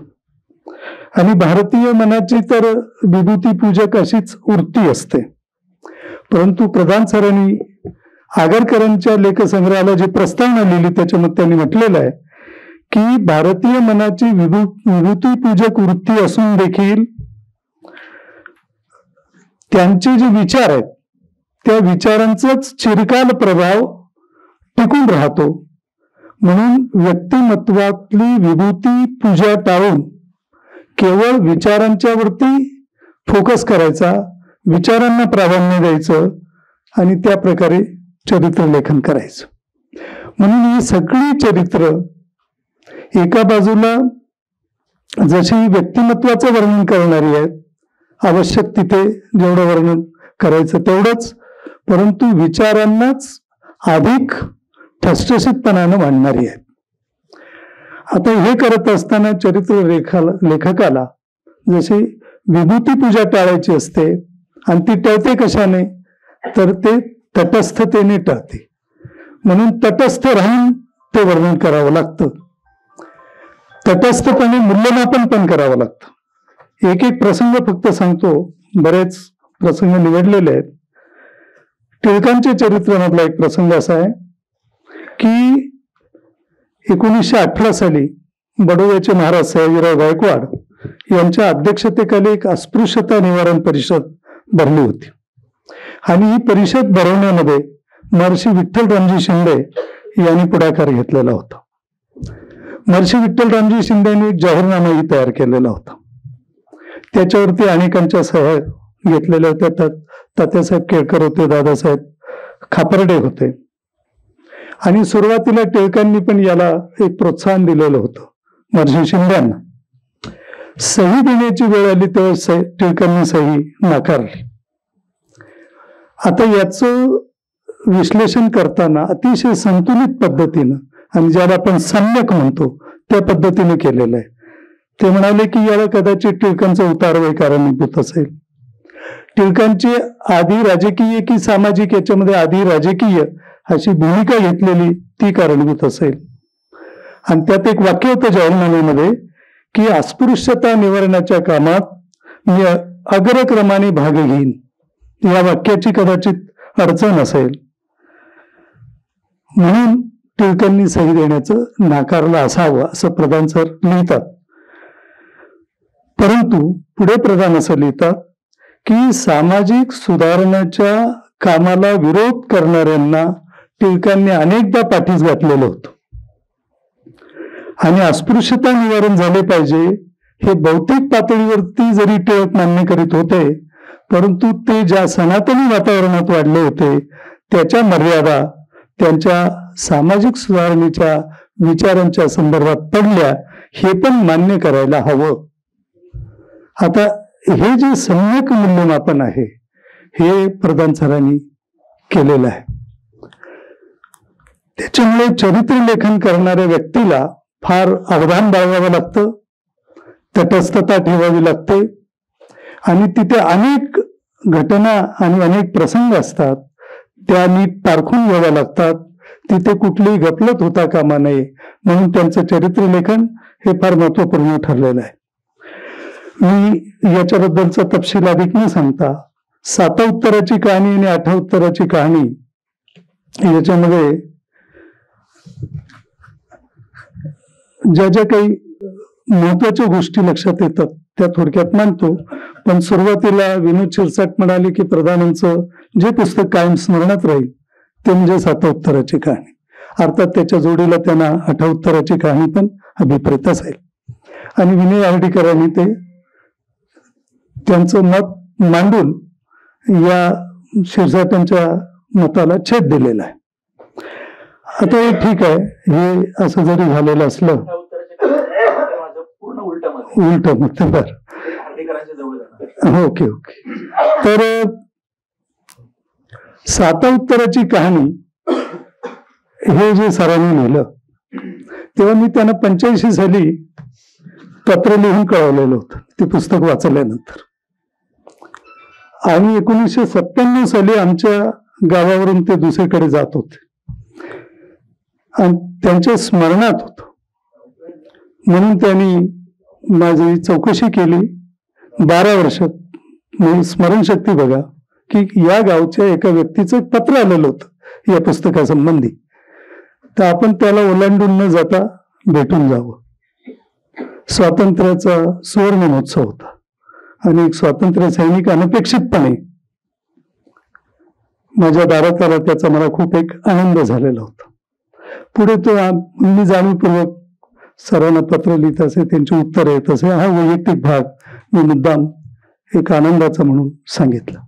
Speaker 4: आणि भारतीय मनाची तर विभूती पूजक अशीच वृत्ती असते. परंतु प्रधान सरांनी आगरकरांच्या लेखसंग्रहाला जी प्रस्तावना लिहिली त्याच्यामध्ये त्यांनी म्हटलेलं आहे की भारतीय मनाची विभूती पूजक वृत्ती असून देखील त्यांचे जे विचार आहेत त्या विचारांचाच चिरकाल प्रभाव टिकून राहतो. म्हणून व्यक्तिमत्वातली विभूती पूजा टाळून केवळ विचारांच्या वरती फोकस करायचा, विचारांना प्राधान्य द्यायचं आणि त्या प्रकारे चरित्र लेखन करायचं. म्हणून ही सगळी चरित्र एका बाजूला जशी व्यक्तिमत्वाचं वर्णन करणारी आहेत, आवश्यक तिथे जेवढं वर्णन करायचं तेवढंच, परंतु विचारांनाच अधिक ठसठशीतपणानं मांडणारी आहेत. आता हे करत असताना चरित्र लेखकाला जशी विभूती पूजा टाळायची असते आणि ती टळते कशाने, तर ते तटस्थतेने टळते. म्हणून तटस्थ राहून ते वर्णन करावं लागतं, तटस्थपणे मूल्यमापन पण करावं लागतं. एक एक प्रसंग फक्त सांगतो, बरेच प्रसंग निवडलेले आहेत. टिळकांच्या चरित्रामधला एक प्रसंग असा आहे की 1918 साली बडोद्याचे महाराज सयाजीराव गायकवाड यांच्या अध्यक्षतेखाली एक अस्पृश्यता निवारण परिषद भरली होती. आणि ही परिषद भरवण्यामध्ये महर्षी विठ्ठलरामजी शिंदे यांनी पुढाकार घेतलेला होता. महर्षी विठ्ठलरामजी शिंदेनी एक जाहीरनामाही तयार केलेला होता. त्याच्यावरती अनेकांच्या सह्या घेतलेल्या होत्या. त्यात तात्यासाहेब केळकर होते, दादासाहेब खापर्डे होते. आणि सुरुवातीला टिळकांनी पण याला एक प्रोत्साहन दिलेलं होतं महर्षी शिंद्यांना. सही देण्याची वेळ आली तेव्हा टिळकांनी सही नाकारली. आता याचं विश्लेषण करताना अतिशय संतुलित पद्धतीनं आणि ज्याला आपण सम्यक म्हणतो त्या पद्धतीने केलेलं आहे. ते म्हणाले की याला कदाचित टिळकांचा उतारवय कारणीभूत असेल. टिळकांची आधी राजकीय की सामाजिक याच्यामध्ये आधी राजकीय अशी भूमिका घेतलेली ती कारणीभूत असेल. आणि त्यात एक वाक्य होतं जाहीरनाम्यामध्ये की अस्पृश्यता निवारणाच्या कामात मी अग्रक्रमाने भाग घेईन. या वाक्याची कदाचित अडचण असेल म्हणून टिळकांनी सही देण्याचं नाकारलं असावं असं प्रधान सर लिहितात. परंतु पुढे प्रधान असं लिहितात की सामाजिक सुधारणाच्या कामाला विरोध करणाऱ्यांना टिळकांनी अनेकदा पाठीस घातलेलं होतं. आणि अस्पृश्यता निवारण झाले पाहिजे हे भौतिक पातळीवरती जरी टिळक मान्य करीत होते, परंतु ते ज्या सनातनी वातावरणात वाढले होते त्याच्या मर्यादा त्यांच्या सामाजिक सुधारणेच्या विचारांच्या संदर्भात पडल्या, हे पण मान्य करायला हवं आता हे जे सम्यक मूल्यमापन आहे हे प्रधान सरांनी केलेलं आहे. त्याच्यामुळे चरित्र लेखन करणाऱ्या व्यक्तीला फार अवधान बाळगावं लागतं, तटस्थता ठेवावी लागते आणि तिथे अनेक घटना आणि अनेक प्रसंग असतात, त्या नीट पारखून घ्याव्या लागतात. तिथे कुठलीही गफलत होता कामा नये, म्हणून त्यांचं चरित्र लेखन हे फार महत्वपूर्ण ठरलेलं आहे. मी याच्याबद्दलचा तपशील अधिक न सांगता 7 उत्तराची कहाणी आणि 8 उत्तराची कहाणी याच्यामध्ये ज्या ज्या काही महत्वाच्या गोष्टी लक्षात येतात त्या थोडक्यात मांडतो. पण सुरुवातीला विनोद शिरसाट म्हणाले की प्रधानांचं जे पुस्तक कायम स्मरणात राहील ते म्हणजे 7 उत्तराची कहाणी. अर्थात त्याच्या जोडीला त्यांना 8 उत्तराची कहाणी पण अभिप्रेत असेल. आणि विनय आर्डीकरांनी ते त्यांचं मत मांडून या शिरसाटांच्या मताला छेद दिलेला आहे. आता हे ठीक आहे, हे असं जरी झालेलं असलं उलट मत बर. Okay okay. तर 7 उत्तराची कहाणी हे जे सरांनी लिहिलं तेव्हा मी त्यांना 85 साली पत्र लिहून कळवलेलं होतं ते पुस्तक वाचल्यानंतर. आणि 1997 साली आमच्या गावावरून ते दुसरीकडे जात होते आणि त्यांच्या स्मरणात होत, म्हणून त्यांनी माझी चौकशी केली. 12 वर्षात स्मरणशक्ती बघा की या गावच्या एका व्यक्तीचं पत्र आलेलं होतं या पुस्तकासंबंधी, तर आपण त्याला ओलांडून न जाता भेटून जावं. स्वातंत्र्याचा सुवर्ण महोत्सव होता आणि एक स्वातंत्र्य सैनिक अनपेक्षितपणे माझ्या दारात आला, त्याचा मला खूप एक आनंद झालेला होता. पुढे तो मी जाणीवपूर्वक सरांना पत्र लिहित असे, त्यांची उत्तर येत असे. हा वैयक्तिक भाग मी मुद्दाम एक आनंदाचा म्हणून सांगितलं.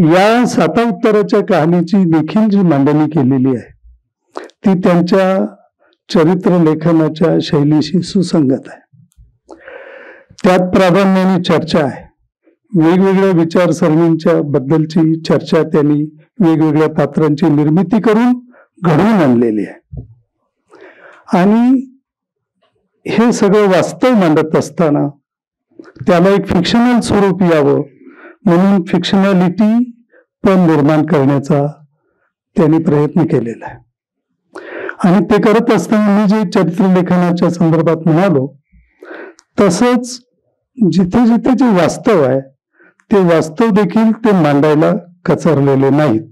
Speaker 4: या 7 उत्तराच्या कहाणीची देखील जी मांडणी केलेली आहे ती त्यांच्या चरित्र लेखनाच्या शैलीशी सुसंगत आहे. त्यात प्राधान्याने चर्चा आहे, वेगवेगळ्या विचारसरणींच्या बद्दलची चर्चा त्यांनी वेगवेगळ्या पात्रांची निर्मिती करून घडवून आणलेली आहे. आणि हे सगळं वास्तव मांडत असताना त्याला एक फिक्शनल स्वरूप यावं म्हणून फिक्शनॅलिटी पण निर्माण करण्याचा त्यांनी प्रयत्न केलेला आहे. आणि ते करत असताना मी जे चरित्र लेखनाच्या संदर्भात म्हणालो तसंच जिथे जिथे जे वास्तव आहे ते वास्तव देखील ते मांडायला कचरलेले नाहीत.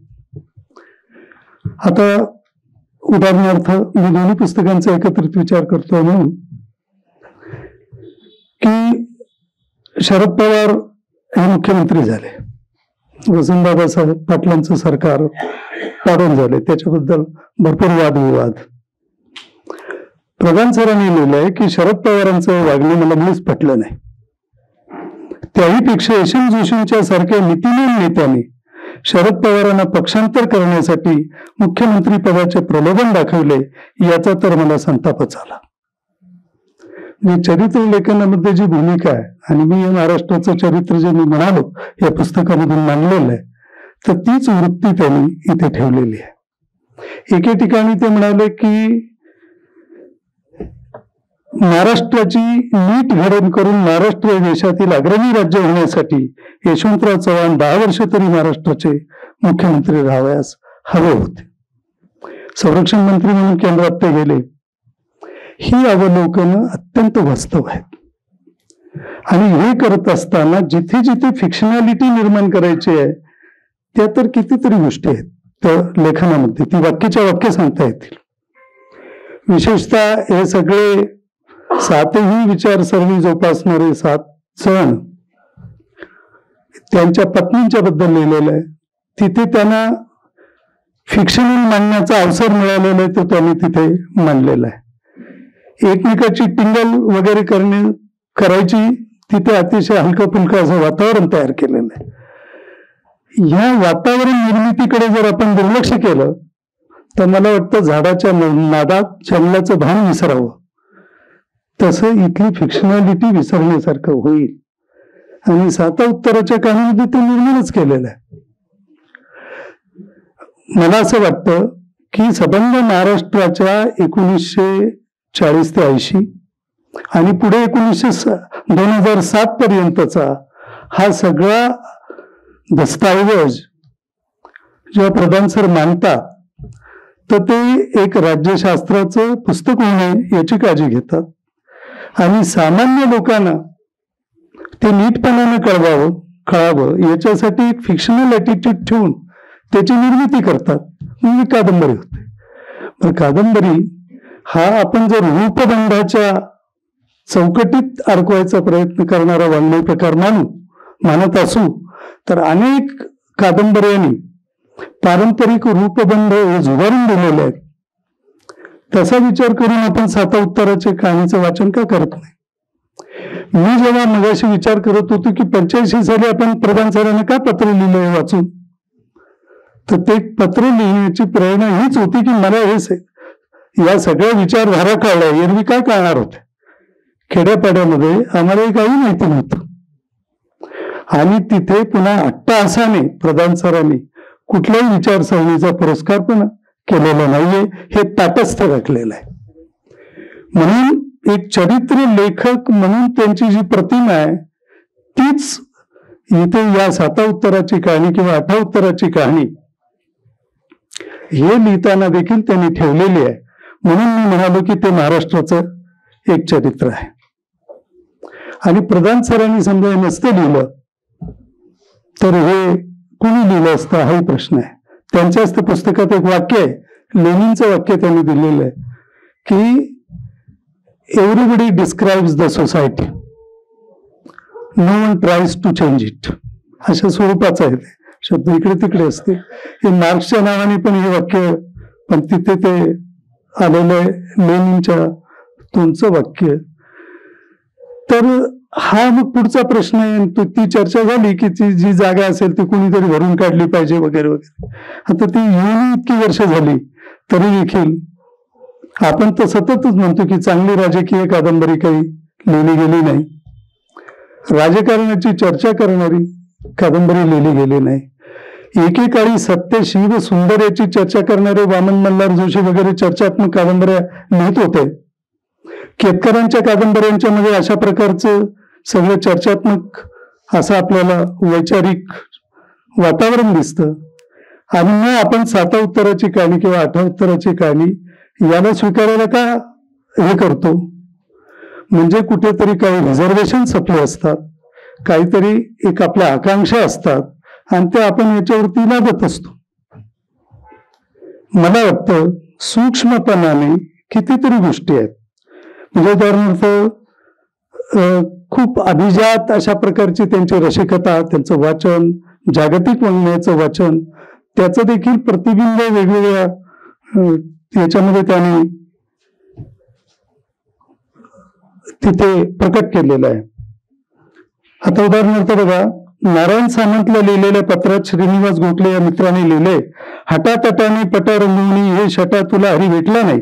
Speaker 4: आता उदाहरणार्थ मी दोन्ही पुस्तकांचा एकत्रित विचार करतो म्हणून की शरद पवार हे मुख्यमंत्री झाले, वसंतदादा पाटलांचं सरकार पाडून झाले, त्याच्याबद्दल भरपूर वादविवाद. प्रधान सरांनी लिहिलंय की शरद पवारांचं वागणं मला मुळीच पटलं नाही. त्याहीपेक्षा यशवंत जोशींच्या सारख्या नीतिमान नेत्यांनी शरद पवारांना पक्षांतर करण्यासाठी मुख्यमंत्री पदाचे प्रलोभन दाखवले, याचा तर मला संतापच आला. मी चरित्र लेखनामध्ये जी भूमिका आहे आणि मी महाराष्ट्राचं चरित्र जे मी म्हणालो या पुस्तकामधून मांडलेलं आहे, तर तीच वृत्ती त्यांनी इथे ठेवलेली आहे. एके ठिकाणी ते म्हणाले की महाराष्ट्राची नीट घडण करून महाराष्ट्र देशातील अग्रणी राज्य होण्यासाठी यशवंतराव चव्हाण 10 वर्ष तरी महाराष्ट्राचे मुख्यमंत्री राहावयास हवे होते. संरक्षण मंत्री म्हणून केंद्रात ते गेले. ही अवलोकनं अत्यंत वास्तव आहेत. आणि हे करत असताना जिथे जिथे फिक्शनॅलिटी निर्माण करायची आहे त्या तर कितीतरी गोष्टी आहेत त्या लेखनामध्ये, ती वाक्याच्या वाक्य सांगता येतील. विशेषतः हे सगळे 7ही विचारसरणी जोपासणारे 7 जण त्यांच्या पत्नींच्या बद्दल लिहिलेलं आहे. तिथे त्यांना फिक्शनल मांडण्याचा अवसर मिळालेला आहे, तो त्यांनी तिथे मांडलेला आहे. एकमेकाची टिंगल वगैरे करायची तिथे अतिशय हलकं फुलकं असं वातावरण तयार केलेलं आहे. ह्या वातावरण निर्मितीकडे जर आपण दुर्लक्ष केलं तर मला वाटतं झाडाच्या नादात जंगलाचं भान विसरावं. तसं इथली फिक्शनॅलिटी विसरण्यासारखं होईल. आणि साता उत्तराच्या कहाणीमध्ये ते निर्माणच केलेलं आहे. मला असं वाटतं की सबंध महाराष्ट्राच्या 1940 ते 80 आणि पुढे 2007 पर्यंतचा हा सगळा दस्तऐवज जेव्हा प्रधान सर मांडतात तर ते एक राज्यशास्त्राचं पुस्तक होणे याची काळजी घेतात आणि सामान्य लोकांना ते नीटपणाने कळावं याच्यासाठी एक फिक्शनल ॲटिट्यूड ठेवून त्याची निर्मिती करतात. म्हणजे कादंबरी होते. पण कादंबरी हा आपण जर रूपबंधाच्या चौकटीत अडकवायचा प्रयत्न करणारा वाङ्मय प्रकार मानत असू तर अनेक कादंबऱ्यांनी पारंपरिक रूपबंध हे झुगारून दिलेले आहेत. तसा विचार करून आपण साता उत्तराचे कहाणीचं वाचन का करत नाही? मी जेव्हा मगाशी विचार करत होतो की 85 साली आपण प्रधान सरांना का पत्र लिहिलं वाचून, तर ते पत्र लिहिण्याची प्रेरणा हीच होती की मला या सगळ्या विचारधारा कळल्या. एरवी काय कळणार होत्या? खेड्यापाड्यामध्ये आम्हाला काही माहिती नव्हतं. आणि तिथे पुन्हा अट्टहासाने प्रधान सरांनी कुठल्याही विचारसरणीचा पुरस्कार पण केलेला नाहीये, हे तटस्थ राखलेलं आहे. म्हणून एक चरित्र लेखक म्हणून त्यांची जी प्रतिमा आहे तीच इथे या साता उत्तराची कहाणी किंवा 8 उत्तराची कहाणी हे लिहिताना देखील त्यांनी ठेवलेली आहे. म्हणून मी म्हणालो की ते महाराष्ट्राचं एक चरित्र आहे. आणि प्रधान सरांनी समजा नसतं लिहिलं तर हे कुणी लिहिलं असतं हाही प्रश्न आहे. त्यांच्याच त्या पुस्तकात एक वाक्य आहे, लेनिनचं वाक्य त्यांनी दिलेलं आहे की everybody describes the society, no one tries to change it. अशा स्वरूपाचं आहे ते. शब्द इकडे तिकडे असते. हे मार्क्सच्या नावाने पण हे वाक्य, पण तिथे ते आलेलं आहे लेनिनच्या तुमचं वाक्य. तर हा मग पुढचा प्रश्न आहे. ती चर्चा झाली की ती जी जागा असेल ती कुणीतरी भरून काढली पाहिजे वगैरे वगैरे. आता ती येऊन इतकी वर्ष झाली तरी देखील आपण तर सततच म्हणतो की चांगली राजकीय कादंबरी काही लिहिली गेली नाही, राजकारणाची चर्चा करणारी कादंबरी लिहिली गेली नाही. एकेकाळी सत्य शिव सुंदर याची चर्चा करणारे वामन मल्हार जोशी वगैरे चर्चात्मक कादंबऱ्या लिहित होते. केतकरांच्या कादंबऱ्यांच्या मध्ये अशा प्रकारचं सगळं चर्चात्मक असं आपल्याला वैचारिक वातावरण दिसतं. आणि मग आपण साता उत्तराची कहाणी किंवा 8 उत्तराची कहाणी याला स्वीकारायला का हे करतो? म्हणजे कुठेतरी काही रिझर्वेशन आपले असतात, काहीतरी एक आपल्या आकांक्षा असतात आणि ते आपण याच्यावरती लादत असतो. मला वाटतं सूक्ष्मपणाने कितीतरी गोष्टी आहेत. म्हणजे उदाहरणार्थ खूप अभिजात अशा प्रकारची त्यांची रसिकता, त्यांचं वाचन, जागतिक वाङ्मयाचं वाचन, त्याचं देखील प्रतिबिंब वेगवेगळ्या याच्यामध्ये त्याने तिथे प्रकट केलेलं आहे. आता उदाहरणार्थ बघा, नारायण सामंतला लिहिलेल्या पत्रात श्रीनिवास गोखले या मित्राने लिहिले, हटातटाने पटा रंगवणी हे छटा तुला हरी भेटला नाही,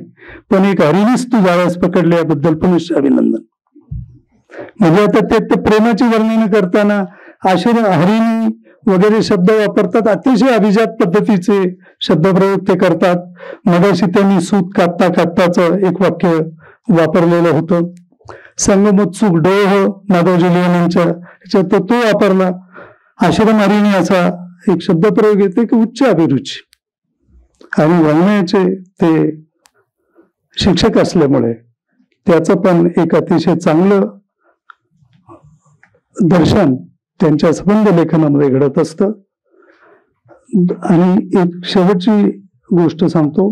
Speaker 4: पण एक हरीनीच तू जाळ्यास पकडले याबद्दल पुनश्च अभिनंदन. म्हणजे आता ते प्रेमाची वर्णन करताना हरिणी वगैरे शब्द वापरतात. अतिशय अभिजात पद्धतीचे शब्दप्रयोग ते करतात. मगाशी त्यांनी सूत कापता कापताचं एक वाक्य वापरलेलं होतं. संगमोत्सुक डोह माधवजी लिहानांच्या ह्याच्यात तो वापरला. आश्रम हरिणी असा एक शब्दप्रयोग येते की उच्च अभिरुची. आणि वाङ्मयाचे ते शिक्षक असल्यामुळे त्याचं पण एक अतिशय चांगलं दर्शन त्यांच्या संबंध लेखनामध्ये घडत असतं. आणि एक शेवटची गोष्ट सांगतो.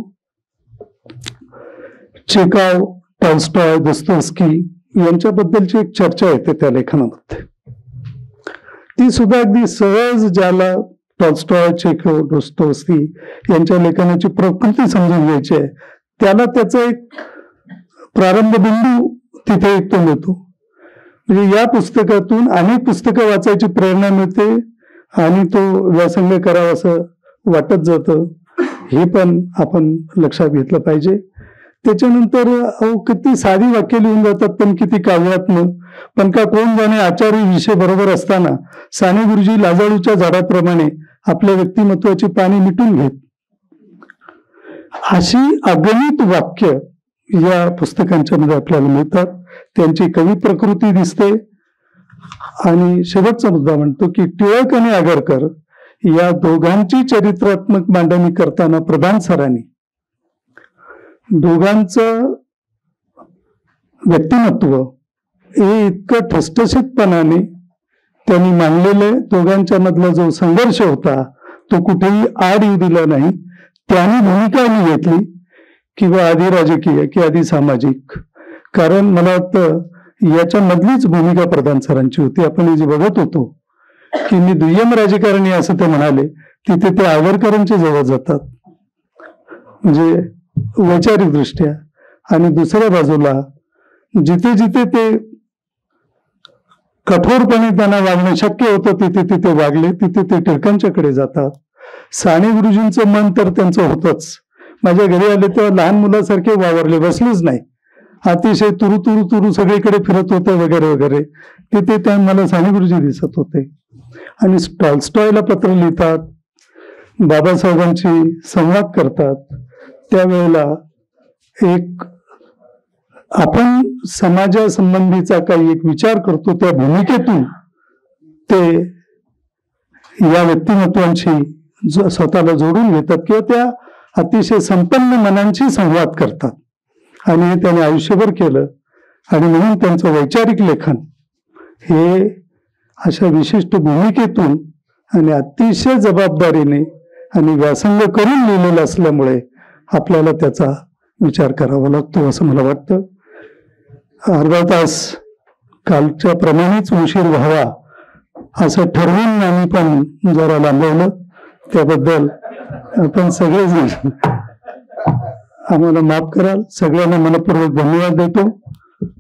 Speaker 4: चेकाव, टॉल्स्टॉय, दोस्तोव्स्की यांच्याबद्दलची एक चर्चा येते त्या लेखनामध्ये. ती सुद्धा अगदी सहज, ज्याला टॉल्स्टॉय, चेकोव, दोस्तोव्स्की यांच्या लेखनाची प्रकृती समजून घ्यायची आहे त्याला त्याचा एक प्रारंभ बिंदू तिथे तो मिळतो. म्हणजे या पुस्तकातून अनेक पुस्तकं वाचायची प्रेरणा मिळते आणि तो व्यासंग करावा असं वाटत जातं. हे पण आपण लक्षात घेतलं पाहिजे. त्याच्यानंतर किती साधी वाक्य लिहून जातात पण किती काव्यात्मक. पण का कोण जाणे आचारी विषय बरोबर असताना साने गुरुजी लाजाळूच्या झाडाप्रमाणे आपल्या व्यक्तिमत्वाची पाने मिटून घेत. अशी अगणित वाक्य या पुस्तकांच्या मध्ये आपल्याला मिळतात. त्यांची कवी प्रकृती दिसते. आणि शेवटचा मुद्दा म्हणतो की टिळक आणि आगरकर या दोघांची चरित्रात्मक मांडणी करताना प्रधान सरांनी दोघांचं व्यक्तिमत्व हे इतकं ठसठशीतपणाने त्यांनी मांडलेलं. दोघांच्या मधला जो संघर्ष होता तो कुठेही आड येऊ दिला नाही. त्यांनी भूमिका घेतली किंवा आधी राजकीय की आधी सामाजिक. कारण मला वाटतं याच्या मधलीच भूमिका प्रधान सरांची होती. आपण जे बघत होतो की मी दुय्यम राजकारणी असं ते म्हणाले, तिथे ते आगरकरांच्या जवळ जातात म्हणजे वैचारिक दृष्ट्या. आणि दुसऱ्या बाजूला जिथे जिथे ते कठोरपणे त्यांना वागणं शक्य होतं तिथे तिथे वागले. तिथे ते टिळकांच्याकडे जातात. साने गुरुजींचं मन तर त्यांचं होतच. माझ्या घरी आले तेव्हा लहान मुलासारखे वावरले, बसलेच नाही. अतिशय तुरु तुरु तुरु सगळीकडे फिरत होते वगैरे वगैरे. तिथे त्या मला साने गुरुजी दिसत होते. आणि टॉल्स्टॉयला पत्र लिहितात, बाबासाहेबांशी संवाद करतात. त्यावेळेला एक आपण समाजासंबंधीचा काही एक विचार करतो त्या भूमिकेतून ते या व्यक्तिमत्वांशी स्वतःला जोडून घेतात किंवा त्या अतिशय संपन्न मनांशी संवाद करतात. आणि हे त्याने आयुष्यभर केलं. आणि म्हणून त्यांचं वैचारिक लेखन हे अशा विशिष्ट भूमिकेतून आणि अतिशय जबाबदारीने आणि व्यासंग करून लिहिलेलं असल्यामुळे आपल्याला त्याचा विचार करावा लागतो असं मला वाटतं. अर्धा तास कालच्या प्रमाणेच उशीर व्हावा असं ठरवून आम्ही पण जरा लांबवलं. त्याबद्दल आपण सगळेजण आम्हाला माफ कराल. सगळ्यांना मनपूर्वक धन्यवाद देतो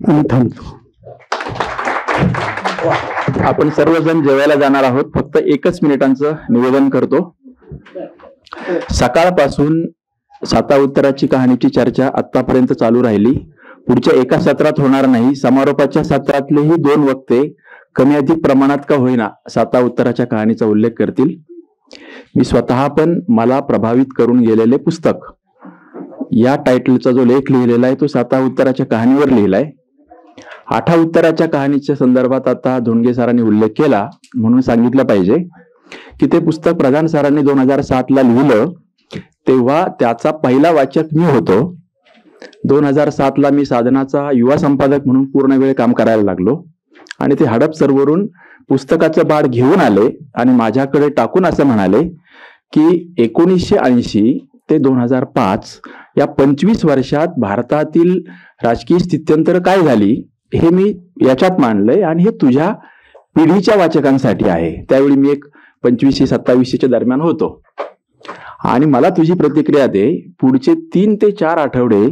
Speaker 4: आणि थांबतो.
Speaker 5: आपण सर्वजण जेवायला जाणार आहोत. फक्त 1 मिनिटांचं निवेदन करतो. सकाळपासून साता उत्तराची कहाणीची चर्चा आतापर्यंत चालू राहिली. पुढच्या एका सत्रात होणार नाही. समारोपाच्या सत्रातलेही 2 वक्ते कमी अधिक प्रमाणात का होईना साता उत्तराच्या कहाणीचा उल्लेख करतील. मी स्वतः पण मला प्रभावित करून गेलेले पुस्तक या टायटलचा जो लेख लिहिलेला आहे तो साता उत्तराच्या कहाणीवर लिहिलाय. 8 उत्तराच्या कहाणीच्या संदर्भात आता धोंडगे सरांनी उल्लेख केला म्हणून सांगितलं पाहिजे की ते पुस्तक प्रधान सरांनी 2007 ला लिहिलं तेव्हा त्याचा पहिला वाचक मी होतो. 2007 ला मी साधनाचा युवा संपादक म्हणून पूर्ण वेळ काम करायला लागलो आणि ते हडपसरवरून पुस्तकाचं बाळ घेऊन आले आणि माझ्याकडे टाकून असं म्हणाले की 1980 ते 2005 या 25 वर्षात भारतातील राजकीय स्थित्यंतर काय झाली हे मी याच्यात मांडलंय आणि हे तुझ्या पिढीच्या वाचकांसाठी आहे. त्यावेळी मी एक 25-27 दरम्यान होतो आणि मला तुझी प्रतिक्रिया दे. पुढचे 3 ते 4 आठवडे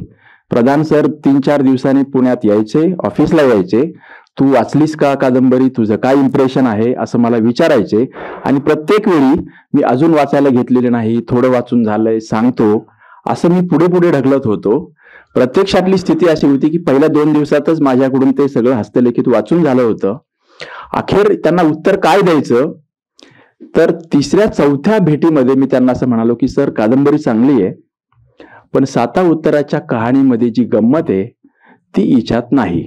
Speaker 5: प्रधान सर 3-4 दिवसांनी पुण्यात यायचे, ऑफिसला यायचे. तू वाचलीस का कादंबरी, तुझं काय इम्प्रेशन आहे असं मला विचारायचे. आणि प्रत्येक वेळी मी अजून वाचायला घेतलेले नाही, थोडं वाचून झालंय, सांगतो असं मी पुढे पुढे ढकलत होतो. प्रत्यक्षातली स्थिती अशी होती की पहिल्या 2 दिवसातच माझ्याकडून ते सगळं हस्तलिखित वाचून झालं होतं. अखेर त्यांना उत्तर काय द्यायचं तर 3ऱ्या-4थ्या भेटीमध्ये मी त्यांना असं म्हणालो की सर कादंबरी चांगली आहे पण साता उत्तराच्या कहाणीमध्ये जी गंमत आहे ती हिच्यात नाही.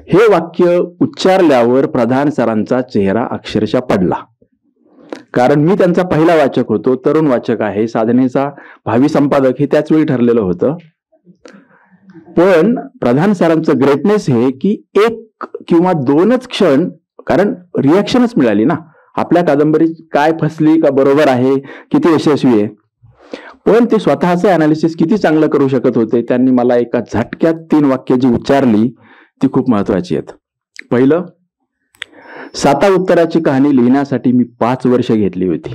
Speaker 5: हे वाक्य उच्चारल्यावर प्रधान सरांचा चेहरा अक्षरशः पडला. कारण मी त्यांचा पहिला वाचक होतो, तरुण वाचक आहे, साधनेचा भावी संपादक हे त्याच वेळी ठरलेलं होतं. पण प्रधान सरांचं ग्रेटनेस हे की 1 किंवा 2च क्षण, कारण रिॲक्शनच मिळाली ना आपल्या कादंबरी काय फसली का बरोबर आहे, किती यशस्वी आहे. पण ते स्वतःचं अनालिसिस किती चांगलं करू शकत होते. त्यांनी मला एका झटक्यात 3 वाक्य जी उच्चारली ती खूप महत्वाची आहेत. पहिलं, साता उत्तराची कहाणी लिहिण्यासाठी मी 5 वर्ष घेतली होती.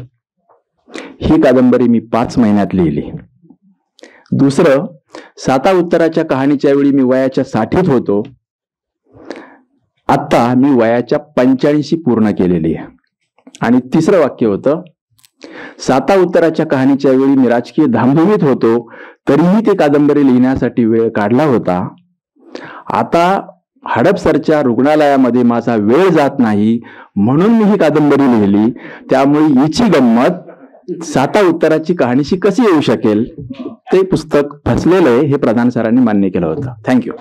Speaker 5: ही कादंबरी मी 5 महिन्यात लिहिली. दुसरं, साता उत्तराच्या कहाणीच्या वेळी मी वयाच्या 60th होतो. आता मी वयाच्या 85 पूर्ण केलेली आहे. आणि तिसरं वाक्य होतं, साता उत्तराच्या कहाणीच्या वेळी मी राजकीय धामधुमीत होतो तरीही ते कादंबरी लिहिण्यासाठी वेळ काढला होता. आता हडपसरच्या रुग्णालयामध्ये माझा वेळ जात नाही म्हणून मी ही कादंबरी लिहिली. त्यामुळे हिची गंमत साता उत्तराची कहाणीशी कशी येऊ शकेल, ते पुस्तक फसलेलं आहे हे प्रधान सरांनी मान्य केलं होतं. थँक्यू.